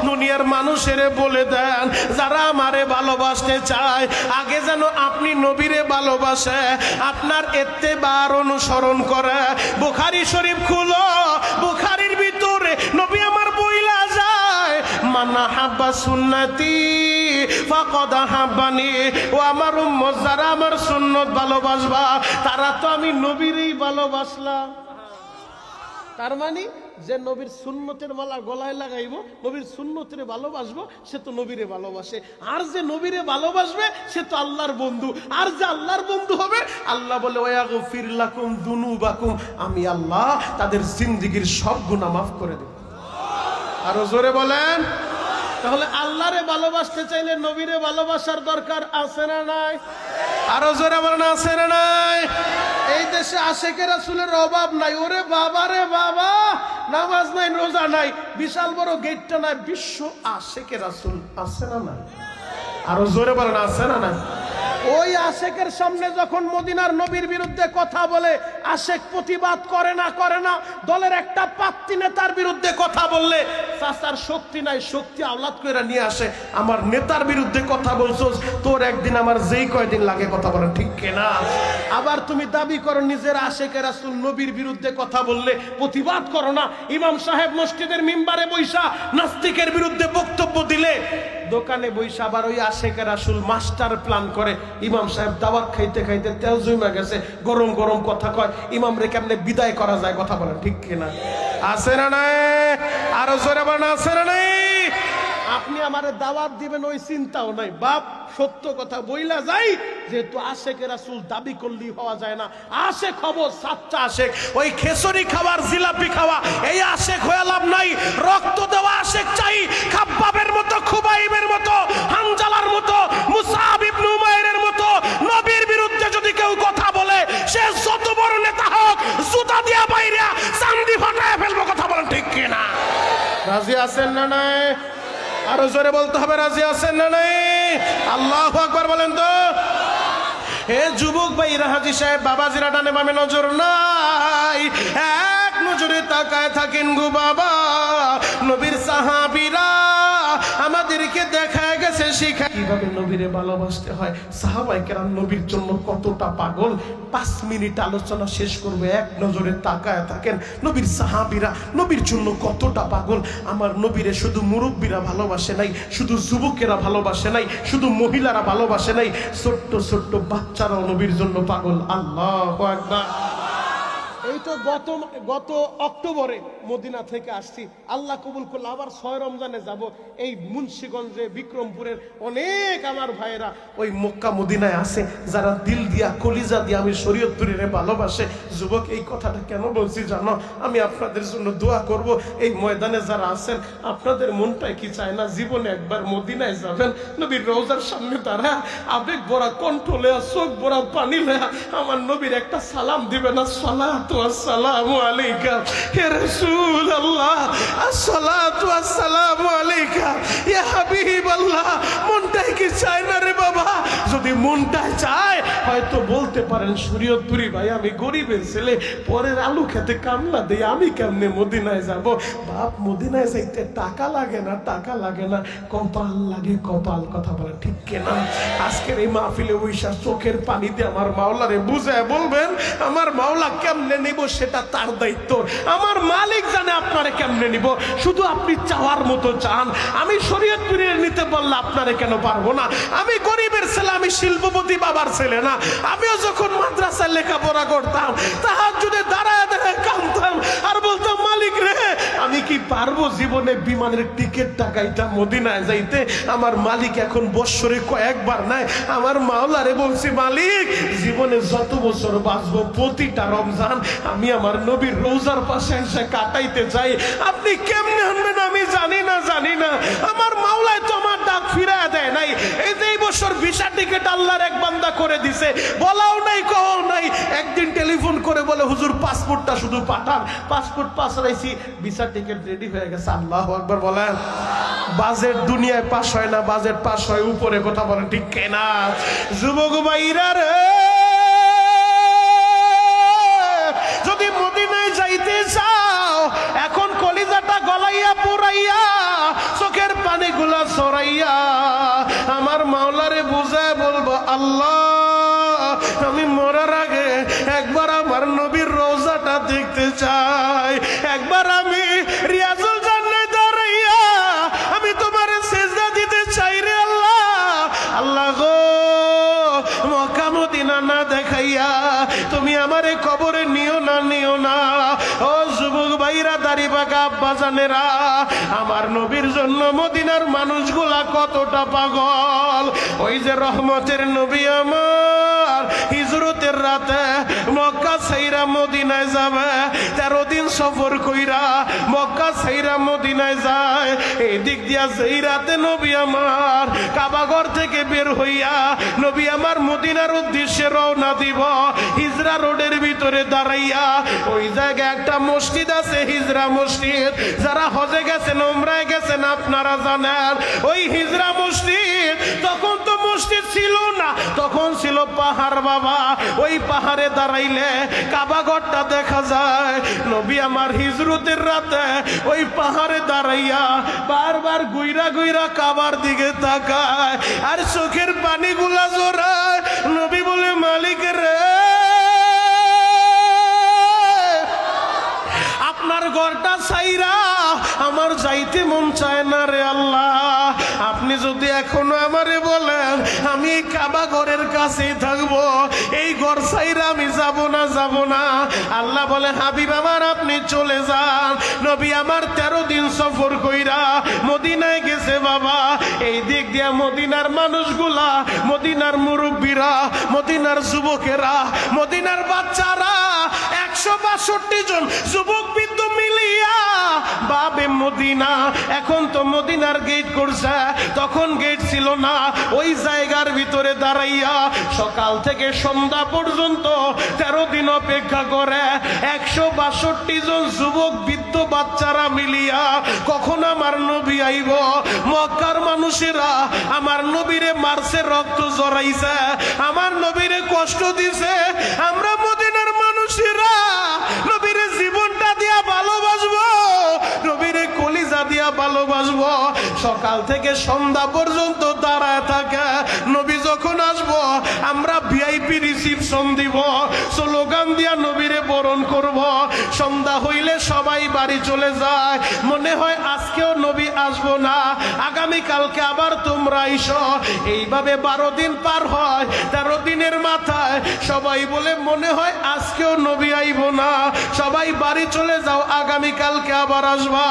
দুনিয়ার মানুষের বলে দেন, যারা আমারে ভালোবাসতে চায় আগে যেন আপনি নবীরে ভালোবাসে, আপনার ইত্তেবার অনুসরণ করে। বুখারী শরীফ খুলো, বুখারীর ভিতরে নবী আমার বইলা যায়, মান আহাব্বা সুন্নতি ফাকাদ আহাব্বানি। ও আমার উম্মত, যারা আমার সুন্নত ভালোবাসবা তারা তো আমি নবীরই ভালোবাসলাম। তার মানে যে নবীর সুন্নতের মালা গলায় লাগাইব, নবীর সুন্নতের ভালোবাসবো, সে তো নবীরে ভালোবাসে। আর যে নবীরে ভালোবাসবে সে তো আল্লাহর বন্ধু। আর যে আল্লাহর বন্ধু হবে, আল্লাহ বলে ওয়াগফির লাকুম যুনুবাকুম, আমি আল্লাহ তাদের জিন্দেগীর সব গুনাহ মাফ করে দেব। আরো জোরে বলেন। তাহলে আল্লাহরে ভালোবাসতে চাইলে নবীরে ভালোবাসার দরকার আছে না নাই? আরো জোরে বলেন, আছে না নাই? এই দেশে আশেকে রাসূলের অভাব নাই। ওরে বাবা রে বাবা, নামাজ নাই, রোজা নাই, বিশাল বড় গেটটা নাই, বিশ্ব আশেকে রাসূল আছে না নাই? আরো জোরে বলেন, আছে না নাই? ওই আশেকের সামনে যখন মদিনার নবীর বিরুদ্ধে কথা বলে, আশেক প্রতিবাদ করে না, করে না। দলের একটা পাত্তি নেতার বিরুদ্ধে কথা বললে চাচার শক্তি নাই, শক্তি আওলাদ কইরা নিয়ে আসে, আমার নেতার বিরুদ্ধে কথা বলছস, তোর একদিন আমার যেই কয়দিন লাগে কথা বলেন, ঠিক কিনা? আবার তুমি দাবি করো নিজের আশেকে রাসূল নবীর বিরুদ্ধে কথা বললে প্রতিবাদ করো না। ইমাম সাহেব মসজিদের মিম্বারে বৈশা নাস্তিকের বিরুদ্ধে বক্তব্য দিলে দোকানে বৈশা আবার ওই আশেকে রাসূল মাস্টার প্ল্যান করে। ইমাম সাহেব দাওয়াত খাইতে খাইতে তেল জমা গেছে, গরম গরম কথা কয়, ইমাম রে কেমনে বিদায় করা যায়, কথা বলেন, ঠিক কিনা? আছে না নাই? আরো জোরে বলেন, আছে না নাই? আপনি আমারে দাওয়াত দিবেন ওই চিন্তাও নাই বাপ। সত্য কথা বইলা যাই, যেহেতু আশেক রাসূল দাবি করলেই হওয়া যায় না। আশেক হব সাচ্চা আশেক। ওই খেসরি খাওয়ার জিলাপি খাওয়া এই আশেক হয়ে লাভ নাই। রক্ত দেওয়া আশেক চাই, খাব্বাবের মতো, খুবাইবের মতো, হানজালার মতো, মুসআব ইবনে উমাইরের মতো। নবীর বিরুদ্ধে যদি কেউ কথা বলে, সে যত বড় নেতা হোক, জুতা দিয়া বাইরা চান্দি ফাটায় ফেলবো। কথা বলেন ঠিক কিনা? রাজি আছেন না নাই? আরো জোরে বলতে হবে, রাজি আছেন না নাই? আল্লাহু আকবার বলেন তো। হে যুবক ভাইরা, হাজী সাহেব বাবাজিরা ডানে বামে নজর নাই, এক নজরে তাকায় থাকেন গো বাবা। নবীর সাহাবীরা আমাদেরকে দেখায় গেছে, শিখায় কিভাবে নবীরে ভালোবাসতে হয়। সাহাবায়ে কেরাম নবীর জন্য কতটা পাগল, 5 মিনিট আলোচনা শেষ করবো, এক নজরে তাকায় থাকেন নবীর সাহাবীরা নবীর জন্য কতটা পাগল। আমার নবীরে শুধু মুরব্বীরা ভালোবাসে নাই, শুধু যুবকেরা ভালোবাসে নাই, শুধু মহিলারা ভালোবাসে নাই, ছোট্ট ছোট্ট বাচ্চারাও নবীর জন্য পাগল। আল্লাহু আকবার। এই তো গত অক্টোবরে মদিনা থেকে আসছি, আল্লাহ কবুল করলে আবার 6 রমজানে যাব। এই মুন্সিগঞ্জে বিক্রমপুরের অনেক আমার ভাইয়েরা ওই মক্কা মদিনায় আছে, যারা দিল দিয়া কলিজা দিয়া আমি শরীয়তপুরে ভালোবাসে। যুবক, এই কথাটা কেন বলছি জানো? আমি আপনাদের জন্য দোয়া করব। এই ময়দানে যারা আছেন, আপনাদের মনটাই কি চায় না জীবনে একবার মদিনায় যাবেন, নবীর রওজার সামনে দাঁড়া, আবেগ ভরা কণ্ঠ লয়া, চোখ ভরা পানি লয়া আমার নবীর একটা সালাম দিবেন, আসসালাতু আসসালামু আলাইকা ইয়া রাসূলুল্লাহ, আসসালাতু আসসালামু আলাইকা ইয়া হাবিবাল্লাহ। মনটাই কি চায় না রে বাবা? যদি মনটাই চায় হয়তো বলতে পারেন, শরীয়তপুরি ভাই আমি গরিবের ছেলে, পরের আলু খেতে কামলা দেই, আমি কেমনে মদিনায় যাব? বাপ, মদিনায় যাইতে টাকা লাগে না, টাকা লাগে না, কপাল লাগে, কপাল। কথা বলে ঠিক কিনা? আজকের এই মাহফিলে ওইসা চোখের পানি দিয়ে আমার মাওলারে বুঝায় বলবেন, আমার মাওলা কেমনে নিব সেটা তার দায়িত্ব। আমার মালিক জানে আপনারে কেমনে নিব। শুধু আপনি চাওয়ার মতো চান। আমি শরীয়তপুরে নিতে বললে আপনারে কেন পারবো না? আমি গরিবের ছেলে, আমি শিল্পপতি বাবার ছেলে না? আমিও যখন মাদ্রাসায় লেখাপড়া করতাম, তাহাজ্জুদে দাঁড়ায় দাঁড়ায় কাঁদতাম আর বলতাম, মালিক রে আমি কি পারবো জীবনে বিমানের টিকিট টাকাইটা মদিনায় যাইতে? আমার মালিক এখন বৎসরে কয়েকবার নাই। আমার মাওলারে বলছি, মালিক জীবনে যত বছর বাঁচবো, প্রতিটা রমজান আমি আমার নবীর রোজার পাশে এসে কাটাইতে চাই। আপনি কেমনে আনবেন আমি জানি না, জানি না। আমার মাওলায় তো আমার ডাক ফিরায় দেয় নাই। এই যে এই বছর ভিসা টিকিট আল্লাহর এক বান্দা করে দিছে, বলাও নাই, কও নাই। একদিন টেলিফোন করে বলে, হুজুর পাসপোর্টটা শুধু পাঠান। পাসপোর্ট পাঠাইছি, ভিসা টিকিট রেডি হয়ে গেছে। আল্লাহু আকবার বলেন। বাজেট দুনিয়ায় পাস হয় না, বাজেট পাস হয় উপরে। কথা বলেন ঠিক কিনা? যুবক ভাইরা রে, যদি মদিনায় যাইতে চাও, এখন কলিজাটা গলাইয়া পুরাইয়া, চোখের পানিগুলা সরাইয়া আমার মাওলারে বুঝায় বলবো, আল্লাহ আমি মরার আগে একবার আমার নবীর রওজাটা দেখতে চাই। একবার আমি রিয়াজুল জান্নাতে দাঁড়াইয়া আমি তোমার সিজদা দিতে চাই রে আল্লাহ। আল্লাহ গো, মক্কা মদিনা না দেখাইয়া তুমি আমারে কবরে নিও না, নিও না। ও যুবক ভাইরা, দাড়ি পাকা আব্বা জানেরা, আমার নবীর জন্য মদিনার মানুষগুলা কতটা পাগল। ওই যে রহমতের নবী আমার হিজরতের রাতে মক্কা ছাইরা মদিনায় যাবে, 13 দিন সফর কইরা মক্কা ছাইরা মদিনায় যায়। এই দিক দিয়া যেই রাতে নবী আমার কাবাঘর থেকে বের হইয়া নবী আমার মদিনার উদ্দেশ্যে রওনা দিব, হিজরা রোডের ভিতরে দাঁড়াইয়া ওই জায়গায় একটা মসজিদ আছে, হিজরা মসজিদ। যারা হজে গেছেন, উমরায় গেছেন, আপনারা জানেন ওই হিজরা মসজিদ। তখন তো মসজিদ ছিল না, তখন ছিল পাহাড় বাবা। ওই পাহাড়ে দাঁড়াইলে কাবাঘরটা দেখা যায়। নবী আমার হিজরতের রাতে ওই পাহাড়ে দাঁড়াইয়া বারবার গুইরা গুইরা কাবার দিকে তাকায় আর চোখের পানিগুলা জোড়ায়। নবী বলে, মালিক রে, আপনার ঘরটা ছাইরা আমার যাইতে মন চায় না রে আল্লাহ। আপনি যদি এখনো আমারে বলেন আমি কাবা ঘরের কাছেই থাকবো, এই ঘর ছাইরা আমি যাব না, যাব না। আল্লাহ বলে, হাবিব আমার আপনি চলে যান। নবী আমার 13 দিন সফর কইরা মদিনায় গেছে বাবা। এই দিক দিয়ে মদিনার মানুষগুলা, মদিনার মুরব্বীরা, মদিনার যুবকেরা, মদিনার বাচ্চারা 162 জন যুবক বৃদ্ধ মিলিয়া বাবে মদিনা। এখন তো মদিনার গেট করছে, তখন গেট ছিল না। ওই জায়গার ভিতরে দাঁড়াইয়া সকাল থেকে সন্ধ্যা পর্যন্ত 13 দিন অপেক্ষা করে 162 জন যুবক বৃদ্ধ বাচ্চারা মিলিয়া কখন আমার নবী আইব। মক্কার মানুষেরা আমার নবীরে মারছে, রক্ত জড়াইছে, আমার নবীরে কষ্ট দিছে। আমরা মদিনার মানুষেরা নবীরে জীবনটা দিয়া ভালোবাসবো, নবীরে কলিজা দিয়া ভালোবাসবো। সকাল থেকে সন্ধ্যা পর্যন্ত দাঁড়ায় থাকে। নবী যখন আসবো আমরা ভিআইপি রিসিপশন দিব, স্লোগান দিয়া নবীরে বরণ করব। সন্ধ্যা হইলে সবাই বাড়ি চলে যায়। মনে হয় আজকেও নবী আসবো না, আগামী কালকে আবার তোমরা আইসো। এইভাবে 12 দিন পার হয়। 13 দিনের মাথায় সবাই বলে মনে হয় আজকেও নবী আইব না, সবাই বাড়ি চলে যাও, আগামী কালকে আবার আসবা।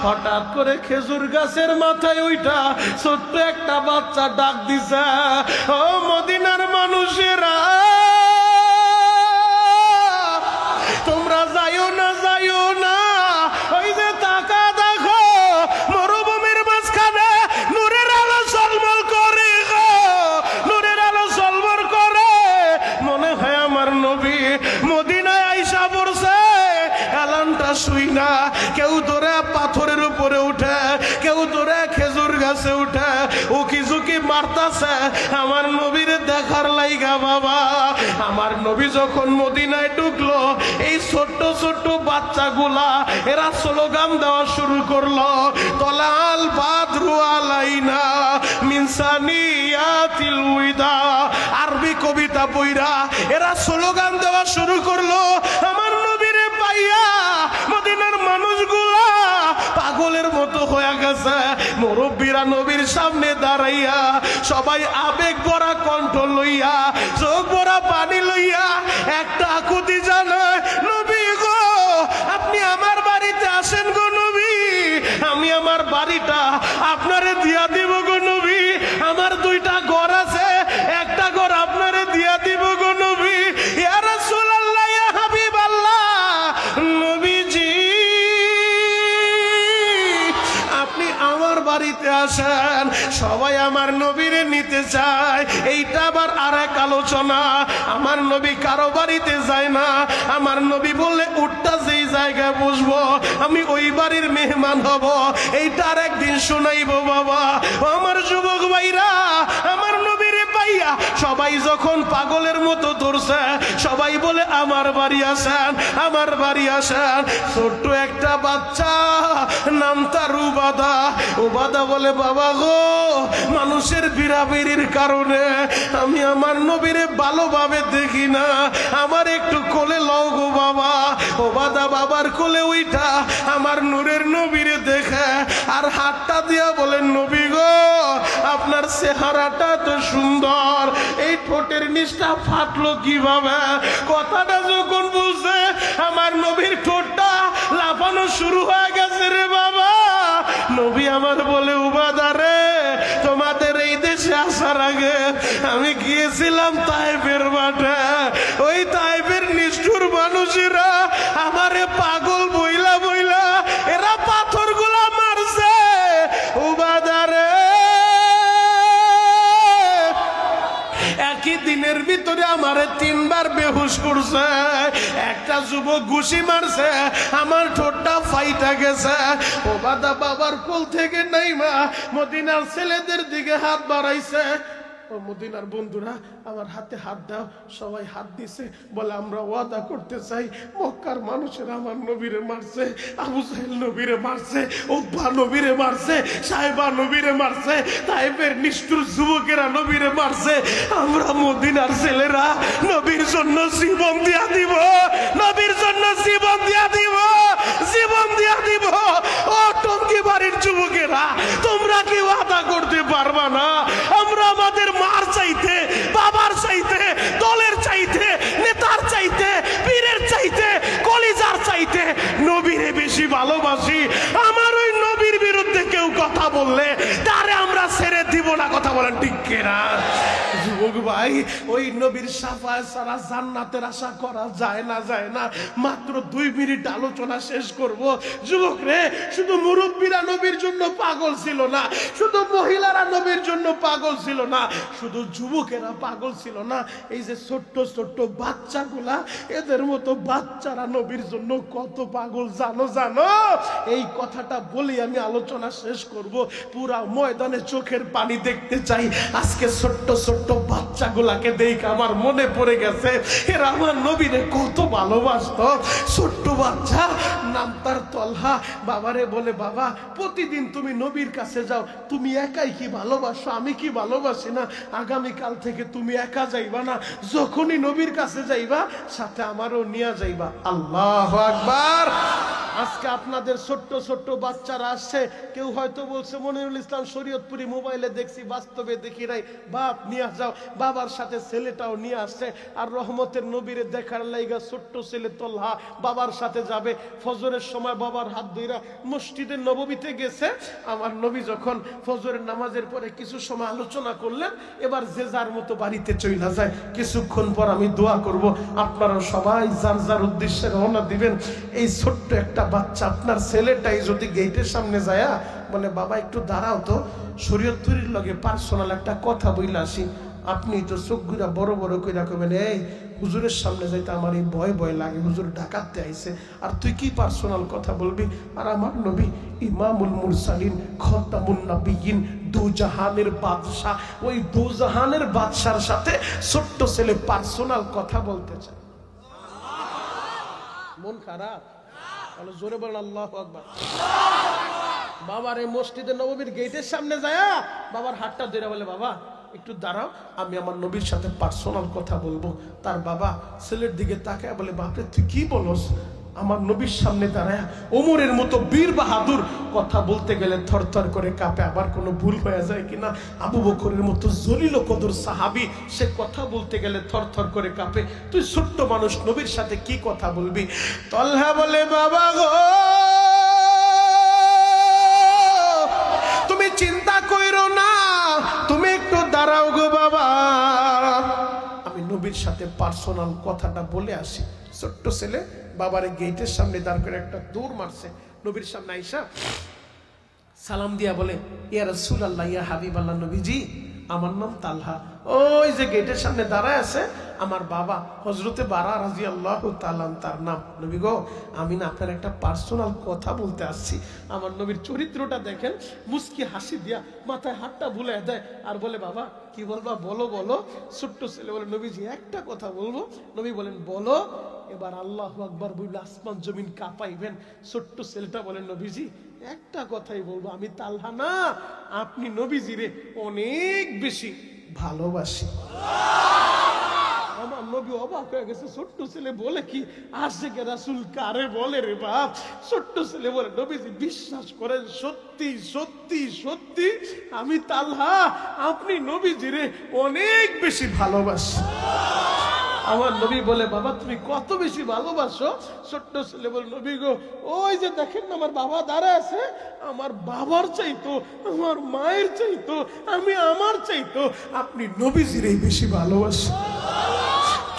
হঠাৎ করে খেজুর গাছের মাথায় ওইটা ছোট্ট একটা বাচ্চা ডাক দিছে, ও মদিনার মানুষেরা তোমরা যাইও না, যাইও না। ওই যে তাকা দেখো মরুভূমির মাঝখানে নূরের আলো ঝলমল করে, নূরের আলো ঝলমল করে। মনে হয় আমার নবী মদিনায় আইসা পড়ছে। এলানটা শুই না, কেউ ধরে পাথরের উপরে উঠে, কেউ ধরে খেজুর গাছে উঠে, উকি ঝুঁকি মারতাছে আমার নবীর দেখার লাইগা। বাবা, আমার নবী যখন মদিনায় ঢুকলো এই ছোট্ট ছোট্ট বাচ্চাগুলা এরা স্লোগান দেওয়া শুরু করলো, তলাল বাদরু আলাইনা মিন সানিয়াতিল উইদা। আরবি কবিতা বইরা এরা স্লোগান দেওয়া শুরু করলো। আমার নবীরে পাইয়া মদিনার মানুষগুলা পাগলের মতো হয়ে গেছে। মুরব্বীরা নবীর সামনে দাঁড়াইয়া সবাই আবেগ ভরা কণ্ঠ লইয়া, চোখ ভরা পানি লইয়া একটা আকুতি জানায়, নবী গো আপনি আমার বাড়িতে আসেন গো নবী, আমি আমার বাড়িটা আপনারে দিয়া দিব গো নবী। আমার 2টা ঘর আছে, একটা ঘর আপনারে দিয়া দিব গো নবী। ইয়া রাসূলুল্লাহ, ইয়া হাবিবাল্লাহ, নবীজি আপনি আমার বাড়িতে আসেন। সবাই আমার নবীরে নিতে চায়। এইটা আবার আরেক আলোচনা। আমার নবী কারো বাড়িতে যায় না। আমার নবী বললে উঠটা যেই জায়গায় বসবো আমি ওই বাড়ির মেহমান হব। এইটা আর একদিন শোনাইবো বাবা। আমার যুবক ভাইরা আমার নবীরে পাইয়া সবাই যখন পাগলের মতো ধরছে, সবাই বলে আমার বাড়ি আসেন, আমার বাড়ি আসেন। ছোট্ট একটা বাচ্চা, নাম তার উবাদা। উবাদা বলে বাবা গো মানুষের বিরাবিরির কারণে আমি আমার নবীরে ভালোভাবে দেখি না, আমার একটু কোলে লও গো বাবা। উবাদা বাবার কোলে উইঠা আমার নূরের নবীরে দেখে আর হাতটা দিয়া বলেন, নবী গো আপনার চেহারাটা তো সুন্দর, এই ঠোঁটের নিচটা ফাটলো কিভাবে? কথাটা যখন বুঝছে আমার নবীর ঠোঁটটা লাফানো শুরু হয়ে গেছে রে বাবা। নবী আমার বলে, উবাদা রে তোমাদের এই দেশে আসার আগে আমি গিয়েছিলাম তায়েফের মাঠে। ওই তায়েফের নিষ্ঠুর মানুষেরা আমারে পাগল বইলা বইলা এরা পাথরগুলা মারছে। উবাদা রে একই দিনের ভিতরে আমারে 3 বার বেহুশ করছে। একটা যুবক ঘুষি মারছে, আমার ঠোঁটটা ফাইটা গেছে। ওবাদা বাবার কোল থেকে নাইমা মদিনার ছেলেদের দিকে হাত বাড়াইছে। ও মদিনার বন্ধুরা আমার হাতে হাত দাও। সবাই হাত দিছে, বলে আমরা ওয়াদা করতে চাই মক্কার মানুষেরা আমার নবীরে মারছে, আবু জাহেল নবীরে মারছে, উতবা নবীরে মারছে, সাহেবা নবীরে মারছে, তায়েফের নিষ্ঠুর যুবকেরা নবীরে মারছে। আমরা মদিনার ছেলেরা নবীর জন্য জীবন দিয়া দিব, নবীর জন্য জীবন দিয়া দিব, জীবন দিয়া দিব। ও টঙ্গী বাড়ির যুবকেরা তোমরা কি ওয়াদা করতে পারবা না আমরা আমাদের মার চাইতে, বাবার চাইতে, দলের চাইতে, নেতার চাইতে, পীরের চাইতে, কলিজার চাইতে নবীরে বেশি ভালোবাসি? আমার ওই নবীর বিরুদ্ধে কেউ কথা বললে তারে আমরা ছেড়ে দিব না, কথা বলেন ঠিক কিনা? যুবক ভাই, ওই নবীর শাফায়াত ছাড়া জান্নাতের আশা করা যায় না, যায় না। মাত্র 2 মিনিট আলোচনা শেষ করব। যুবক রে, শুধু মুরব্বীরা নবীর জন্য পাগল ছিল না, শুধু মহিলারা নবীর জন্য পাগল ছিল না, শুধু যুবকেরা পাগল ছিল না, এই যে ছোট্ট ছোট্ট বাচ্চাগুলা, এদের মতো বাচ্চারা নবীর জন্য কত পাগল জানো? জানো? এই কথাটা বলি আমি আলোচনা শেষ করব। পুরা ময়দানে চোখের পানি দেখতে চাই। আজকে ছোট্ট ছোট্ট বাচ্চাগুলাকে দেখে আমার মনে পড়ে গেছে, এরা আমার নবীরে কত ভালোবাসতো। ছোট্ট বাচ্চা, নাম তার তলহা। বাবারে বলে, বাবা প্রতিদিন তুমি নবীর কাছে যাও, তুমি একাই কি ভালোবাসো, আমি কি ভালোবাসি না? আগামীকাল থেকে তুমি একা যাইবা না, যখনই নবীর কাছে যাইবা সাথে আমারও নিয়ে যাইবা। আল্লাহু আকবার। আজকে আপনাদের ছোট্ট ছোট্ট বাচ্চারা আসছে, কেউ হয়তো বলছে মনিরুল ইসলাম শরীয়তপুরি মোবাইলে দেখছি, বাস্তবে দেখি নাই। বাপ নিয়ে যাও, বাবার সাথে ছেলেটাও নিয়ে আসছে। আর রহমতের নবীরে দেখার লাইগা ছোট্ট ছেলে তলহা বাবার সাথে যাবে। ফজরের সময় বাবার হাত ধইরা মসজিদের নববীতে গেছে। আমার নবী যখন ফজরের নামাজের পরে কিছু সময় আলোচনা করলেন, এবার যে যার মতো বাড়িতে চইলা যায়। কিছুক্ষণ পর আমি দোয়া করব, আপনারা সবাই যার যার উদ্দেশ্যে রওনা দিবেন। এই ছোট্ট একটা বাচ্চা, আপনার ছেলেটাই যদি গেটের সামনে যায় বলে, বাবা একটু দাঁড়াও তো, শরীয়তপুরীর লগে পার্সোনাল একটা কথা বইলা আসি। আপনি তো চোখ ঘুরা বড় বড় কইরা কইবেন, এই হুজুরের সামনে যাইতে আমার এই ভয় ভয় লাগে, হুজুর ডাকাতে আইছে, আর তুই কি পার্সোনাল কথা বলবি? আর আমার নবী ইমামুল মুরসালিন, খতামুন নবিয়িন, দু জাহানের বাদশা, ওই দু জাহানের বাদশার সাথে ছোট্ট ছেলে পার্সোনাল কথা বলতে চায়। মন খারাপ? তাহলে জোরে বলেন আল্লাহু আকবার। বাবার এই মসজিদে নববীর গেটের সামনে যায়, বাবার হাতটা ধরে বলে, বাবা একটু দাঁড়াও, আমি আমার নবীর সাথে পার্সোনাল কথা বলবো। তার বাবা ছেলের দিকে তাকায় বলে, বাপরে তুই কি বলস? আমার নবীর সামনে দাঁড়ায় ওমরের মতো বীর বাহাদুর কথা বলতে গেলে থরথর করে কাঁপে। আবার কোনো ভুল হয়ে যায় কিনা? আবু বকরের মতো জলিল কদর সাহাবী, সে কথা বলতে গেলে থরথর করে কাঁপে। তুই ছোট্ট মানুষ, নবীর সাথে কি কথা বলবি? তলহা বলে, বাবা গো, তুমি চিন্তা কইরো না, তুমি একটু দাঁড়াও গো বাবা, আমি নবীর সাথে পার্সোনাল কথাটা বলে আসি। ছোট্ট ছেলে বাবারে গেটের সামনে দাঁড় করে একটা দৌড় মারছে। নবীর সামনে আইসা সালাম দিয়া বলে, ইয়া রাসূলুল্লাহ, ইয়া হাবিবাল্লাহ, নবীজি আমার নাম তালহা। ওই যে গেটের সামনে দাঁড়ায় আছে আমার বাবা হযরতে বারা রাদিয়াল্লাহু তাআলা তার নাম। নবী গো, আমি না আপনার একটা পার্সোনাল কথা বলতে আসছি। আমার নবীর চরিত্রটা দেখেন, মুস্কি হাসি দিয়া মাথায় হাতটা বুলায় দেয় আর বলে, বাবা কি বলবা বলো বলো। ছোট্ট ছেলে বলে, নবীজি একটা কথা বলবো। নবী বলেন, বলো। এবার আল্লাহু আকবার বলে আসমান জমিন কাঁপাইবেন। ছোট্ট ছেলেটা বলেন, নবীজি একটা কথাই বলবো, আমি তালহা না, আপনি নবীজিরে অনেক বেশি ভালোবাসি। আমার নবী অবাক হয়ে গেছে, ছোট্ট ছেলে বলে কি? আশিকে রাসূল কারে বলে রে বাপ? ছোট্ট ছেলে বলে, নবীজি বিশ্বাস করেন, সত্যি সত্যি সত্যি আমি তালহা, আপনি নবীজিরে অনেক বেশি ভালোবাসি। আমার নবী বলে, বাবা তুমি কত বেশি ভালোবাসো? ছোট্ট ছেলে বলে, নবী গো, ওই যে দেখেন না আমার বাবা দাঁড়ায় আছে, আমার বাবার চাইতো, আমার মায়ের চাইতো, আমি আমার চাইতো আপনি নবীজিরে বেশি ভালোবাসো।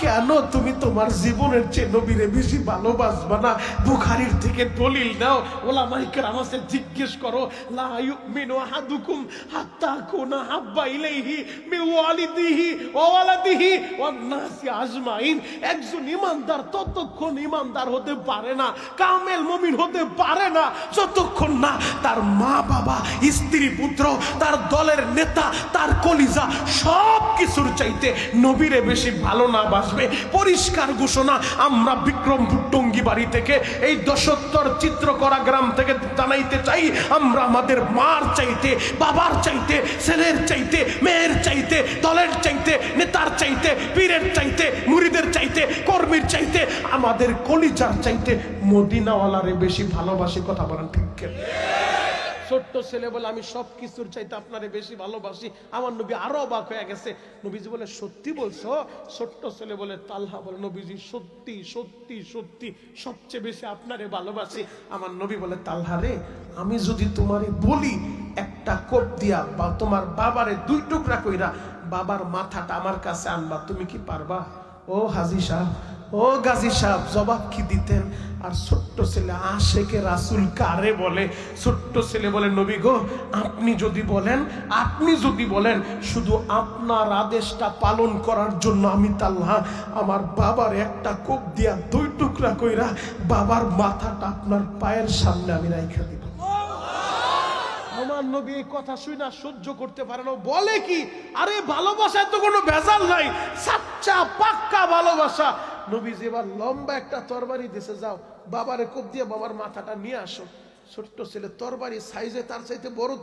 কেন তুমি তোমার জীবনের চেয়ে নবীরে বেশি ভালোবাসবা না? বুখারীর থেকে দলিল নাও, ওলামায়ে কেরাম আমাকে জিজ্ঞেস করো, লা ইউমিনু আহাদুকুম হাত্তা কুনা হাব্বা ইলাইহি মিন ওয়ালিদিহি ওয়া ওয়ালাদিহি ওয়ান নাসি আজমাইন। একজন ঈমানদার ততক্ষণ ঈমানদার হতে পারে না, কামেল মুমিন হতে পারে না, যতক্ষণ না তার মা বাবা, স্ত্রী পুত্র, তার দলের নেতা, তার কলিজা সব কিছুর চাইতে নবীরে বেশি ভালো না বাসবে। পরিষ্কার ঘোষণা আমরা বিক্রমপুর টঙ্গিবাড়ি থেকে, এই ৭০ চিত্রকরা গ্রাম থেকে জানাইতে চাই, আমরা আমাদের মার চাইতে, বাবার চাইতে, ছেলের চাইতে, মেয়ের চাইতে, দলের চাইতে, নেতার চাইতে, পীরের চাইতে, মুরিদের চাইতে, কর্মীর চাইতে, আমাদের কলিজার চাইতে মদিনাওয়ালারে বেশি ভালোবাসি। কথা বলেন ঠিক কি? ছোট্ট ছেলে বলে, আমি সব কিছুর চাইতে আপনারে বেশি ভালোবাসি। আমার নবী আরো অবাক হয়ে গেছে। নবীজি বলে, সত্যি বলছো? ছোট্ট ছেলে বলে, তালহা বলে, নবীজি সত্যি সত্যি সত্যি সবচেয়ে বেশি আপনারে ভালোবাসি। আমার নবী বলে, তালহা রে, আমি যদি তোমারে বলি একটা একটা কোপ দিয়া বা তোমার বাবারে 2 টুকরা কইরা বাবার মাথাটা আমার কাছে আনবা, তুমি কি পারবা? ও হাজী সাহেব, ও গাজী সাহেব জবাব কি দিতেন? আর ছোট্ট ছেলে আশেকে রাসূল কারে বলে? ছোট্ট ছেলে বলে, নবী গো, আপনি যদি বলেন শুধু আপনার আদেশটা পালন করার জন্য আমি তাল্লাহ আমার বাবার একটা কোপ দিয়া 2 টুকরা কইরা বাবার মাথাটা আপনার পায়ের সামনে আমি রাইখা দিব। আমার নবী এই কথা শুই না সহ্য করতে পারে না, বলে কি, আরে ভালোবাসায় তো কোনো ভেজাল নাই, সাচ্চা পাক্কা ভালোবাসা। নবীজি এবার লম্বা একটা তরবারি দিয়েছে, যাও বাবারে কোপ দিয়ে বাবার মাথাটা নিয়ে আসো। ছোট্ট ছেলে তরবারি সাইজে তার চাইতে বড়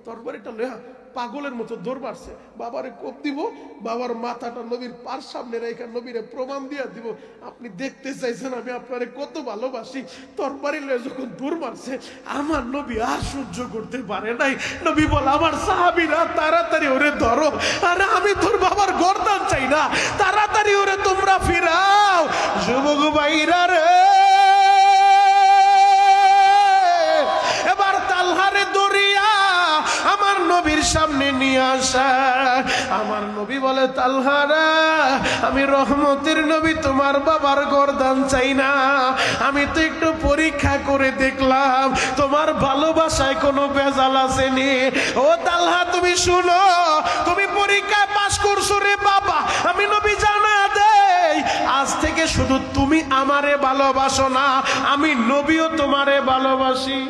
তরবারিটা লইয়া পাগলের মতো দৌড় মারছে, বাবারে কোপ দিব, বাবার মাথাটা নবীর পার সামনে রেখে নবীরে প্রমাণ দিয়া দিব, আপনি দেখতে চাইছেন আমি আপনারে কত ভালোবাসি। তরবারি লয়ে যখন দৌড় মারছে, আমার নবী আর সহ্য করতে পারে নাই। নবী বলে, আমার সাহাবীরা তাড়াতাড়ি ওরে ধরো, আরে আমি তোর বাবার গর্দান চাই না, তাড়াতাড়ি ওরে তোমরা ফিরাও। যুবক ভাইরা রে, এবার তালহারে দরিয়া আমার নবীর সামনে নিয়ে আসা। আমার নবী বলে, তালহারা, আমি রহমতের নবী, তোমার বাবার গর্দান চাই না, আমি তো একটু পরীক্ষা করে দেখলাম তোমার ভালোবাসায় কোনো ভেজাল আসেনি। ও তালহা, তুমি শুনো, তুমি পরীক্ষায় পাশ করছো রে বাবা, আমি নবী জানা দেই, আজ থেকে শুধু তুমি আমারে ভালোবাসো না, আমি নবীও তোমারে ভালোবাসি।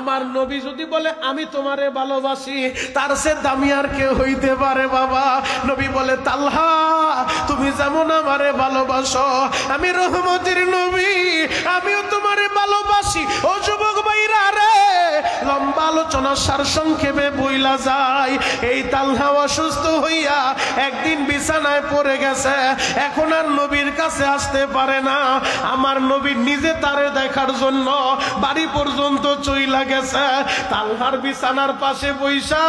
আমার নবী যদি বলে আমি তোমারে ভালোবাসি, তার সে দামি আর কে হইতে পারে বাবা? নবী বলে, তালহা, তুমি যেমন আমারে ভালোবাসো, আমি রহমতের নবী, আমিও তোমারে ভালোবাসি। ও যুবক ভাইরা রে, লম্বা আলোচনা সারসংক্ষেপে বইলা যায়, এই তালহা অসুস্থ হইয়া একদিন বিছানায় পড়ে গেছে, এখন আর নবীর কাছে আসতে পারে না। আমার নবী নিজে তারে দেখার জন্য বাড়ি পর্যন্ত চইলা গেছে। তালহার বিছানার পাশে বইসা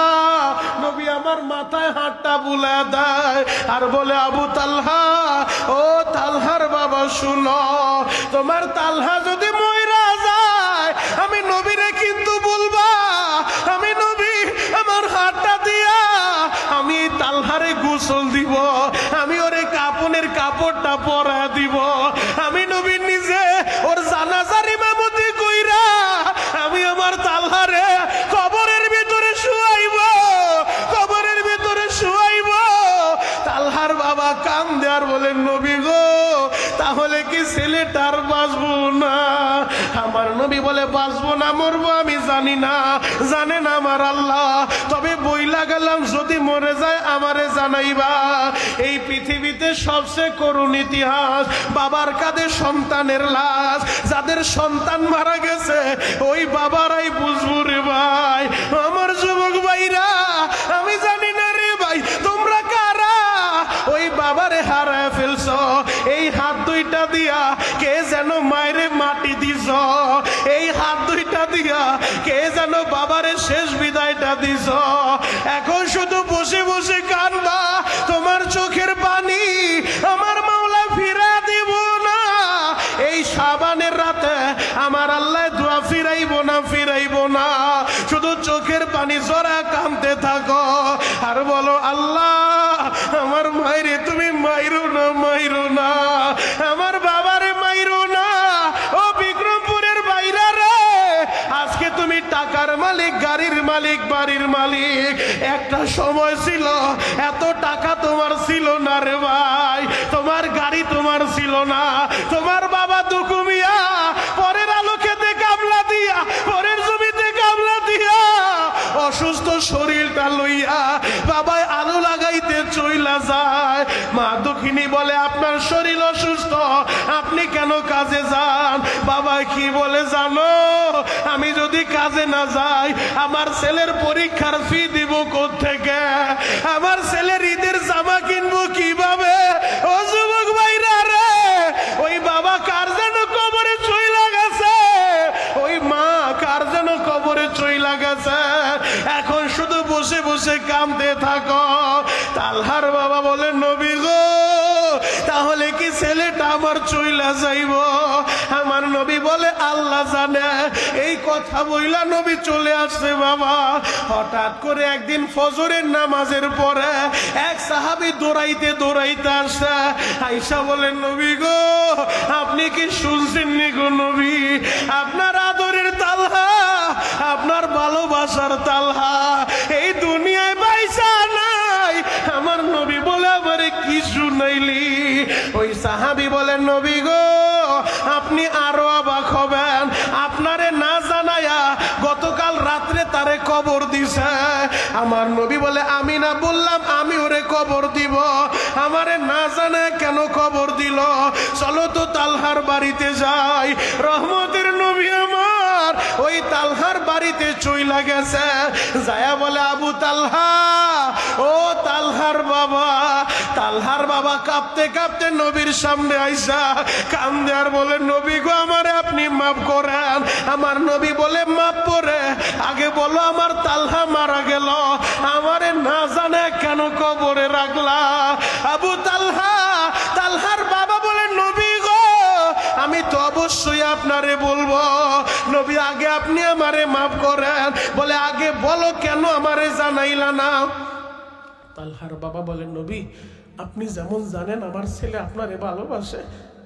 নবী আমার মাথায় হাতটা বুলা দেয় আর বলে, আবু তালহা, ও তালহার বাবা শুনো, তোমার তালহা যদি মইরা যায়, আমি নবীরে কিন্তু বলবা, আমি নবী আমার হাতটা দিয়া আমি তালহারে গোসল দিব, আমি ওরে কাপনের কাপড়টা পরা দিব, আমি নবী নিজে ওর জানাজার ইমামতি কইরা আমি আমার তালহারে কবরের ভিতরে শুয়াইব, কবরের ভিতরে শুয়াইব। তালহার বাবা কান্দে আর বলেন, নবী গো, তাহলে কি ছেলেটার বাঁচবো না? আমার নবী বলে, বাঁচবো না মরবো আমি জানি না, জানেন আমার আল্লাহ, তবে বইলা গেলাম যদি মরে যায় আমারে জানাইবা। এই পৃথিবীতে সবচেয়ে করুণ ইতিহাস, বাবার কাঁধে সন্তানের লাশ, যাদের সন্তান মারা গেছে ওই বাবারাই বুঝবো রে ভাই। আমার যুবক ভাইরা, আমি জানি না রে ভাই তোমরা কারা ওই বাবারে হারায় ফেলছ, এই হাত দুইটা দিয়া কে যেন মায়েরে মাটি দিছ, এই হাত দুইটা দিয়া কে যেন বাবারে শেষ বিদায়টা দিছ। এখন শুধু বসে বসে কান্দা, তোমার চোখের পানি আমার মাওলা ফিরা দিব না। এই শাবানের রাতে আমার আল্লাহ দোয়া ফিরাইব না, শুধু চোখের পানি জরা কাঁদতে থাকো আর বলো, আল্লাহ আমার মায়েরে তুমি মাইরো না, আমার বাবারে মাইরো না। ও বিক্রমপুরের বাইরা রে, আজকে তুমি টাকার মালিক, গাড়ির মালিক, বাড়ির মালিক, একটা সময় ছিল এত টাকা তোমার ছিল না রে ভাই, তোমার গাড়ি তোমার ছিল না, তোমার বাবা দুকুমিয়া পরের আলো খেতে কামলা দিয়া, পরের জমিতে কামলা দিয়া অসুস্থ শরীরটা লইয়া বাবা আলো লাগাইতে চইলা যায়। মা দুঃখিনী বলে, আপনার শরীর অসুস্থ, আপনি কেন কাজে যান? বাবা কি বলে জানো, আমি যদি কাজে না যাই আমার ছেলের পরীক্ষার ফি দিব কোত্থেকে, আমার ছেলের ঈদের জামা কিনবো কিভাবে? ও যুবক ভাইরা রে, ওই বাবা কার যেন কবরে চইলা গেছে, ওই মা কার যেন কবরে চইলা গেছে, এখন শুধু বসে বসে কাঁদতে থাকো। তালহার বাবা বলে, নবী গো, তাহলে কি ছেলেটা আমার চইলা যাইব। আমার নবী বলে আল্লাহ জানে। এই কথা বইলা নবী চলে আসছে বাবা। হঠাৎ করে একদিন ফজরের নামাজের পরে এক সাহাবী দৌড়াইতে দৌড়াইতে আসে। আয়েশা বলেন নবী গো আপনি কি শুনছেন নি গো নবী, আপনার আদরের তালহা, আপনার ভালোবাসার তালহা এই দুনিয়ায় বাইসা নাই। আমার নবী বলে আমারে কি শুনাইলি? ওই সাহাবী বলেন নবী গো আপনি আরো অবাক হবেন, আপনারে না জানায়া গতকাল রাত্রে তারে কবর দিছে। আমার নবী বলে আমি না বললাম আমি ওরে কবর দিব? আমারে না জানায় কেন কবর দিল? চলো তো তালহার বাড়িতে যাই। রহমতের নবী আমার ওই তালহার বাড়িতে চইলা গেছে। যায়া বলে আবু তালহা, ও তালহার বাবা। তালহার বাবা কাঁপতে কাঁপতে নবীর সামনে আইসা কান্দে আর বলে নবী গো আমারে আপনি মাফ করেন। আমার নবী বলে মাফ করে আগে বলো আমার তালহা মারা গেল, আমারে না জানে কেন কবরে রাখলা? আবু তালহা, তালহার বাবা বলে নবী গো আমি তো অবশ্যই আপনারে বলবো। নবী আগে আপনি আমারে মাফ করেন। বলে আগে বলো কেন আমারে জানাইলা না? তালহার বাবা বলেন নবী আপনি যেমন জানেন আমার ছেলে আপনারে ভালোবাসে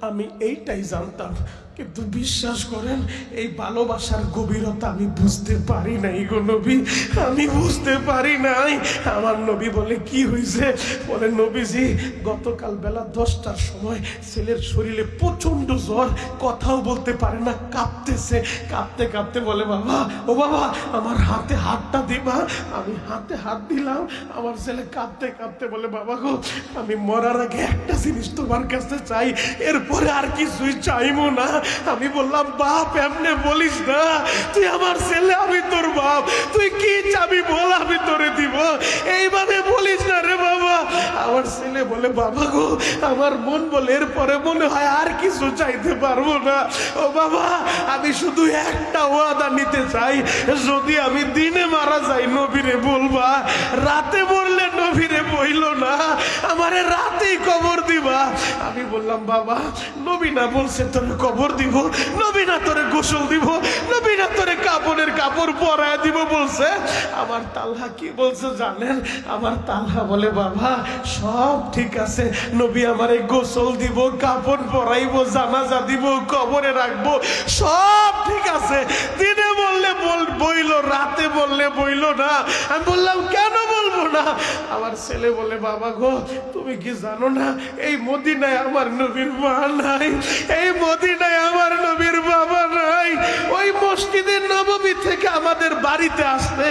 আমি এইটাই জানতাম, কিন্তু বিশ্বাস করেন এই ভালোবাসার গভীরতা আমি বুঝতে পারি নাই গো নবী, আমি বুঝতে পারি নাই। আমার নবী বলে কি হয়েছে? বলে নবীজি গতকাল বেলা 10টার সময় ছেলের শরীরে প্রচন্ড জ্বর, কথাও বলতে পারে না, কাঁপতেছে। কাঁপতে কাঁপতে বলে বাবা, ও বাবা আমার হাতে হাতটা দিবা। আমি হাতে হাত দিলাম। আমার ছেলে কাঁপতে কাঁপতে বলে বাবা গো আমি মরার আগে একটা জিনিস তোমার কাছে চাই, এরপরে আর কিছুই চাইবো না। আমি বললাম বাপ এমনি বলিস না, তুই আমার ছেলে আমি তোর বাপ, তুই কি চাবি বল আমি তোরে দিব, এইভাবে বলিস না রে বাবা। আমার ছেলে বলে বাবা গো আমার মন বলে এরপরে মনে হয় আর কিছু চাইতে পারবো না। ও বাবা আমি শুধু একটা ওয়াদা নিতে চাই, যদি আমি দিনে মারা যাই নবীরে বলবা, রাতে বললে নবীরে বইল না, আমারে রাতেই কবর দিবা। আমি বললাম বাবা নবী না বলছে তোরে কবর দিব, নবী না তোরে গোসল দিব, নবী না তোরে কাপড়ের কাপড় পরায় দিব বলছে? আমার তালহা কি বলছে জানেন? আমার তালহা বলে বাবা সব ঠিক আছে, নবী আমারে গোসল দিব, কাপড় পরাইবো, জানাজা দিব, কবরে রাখবো, সব ঠিক আছে, দিনে বললে বইল, রাতে বললে বইল না। আমি বললাম কেন বলবো না? আমার ছেলে বলে বাবা গো তুমি কি জানো না এই মদিনায় আমার নবীর মা নাই, এই মদিনায় আমার নবীর বাবা নাই। ওই মসজিদে নববী থেকে আমাদের বাড়িতে আসতে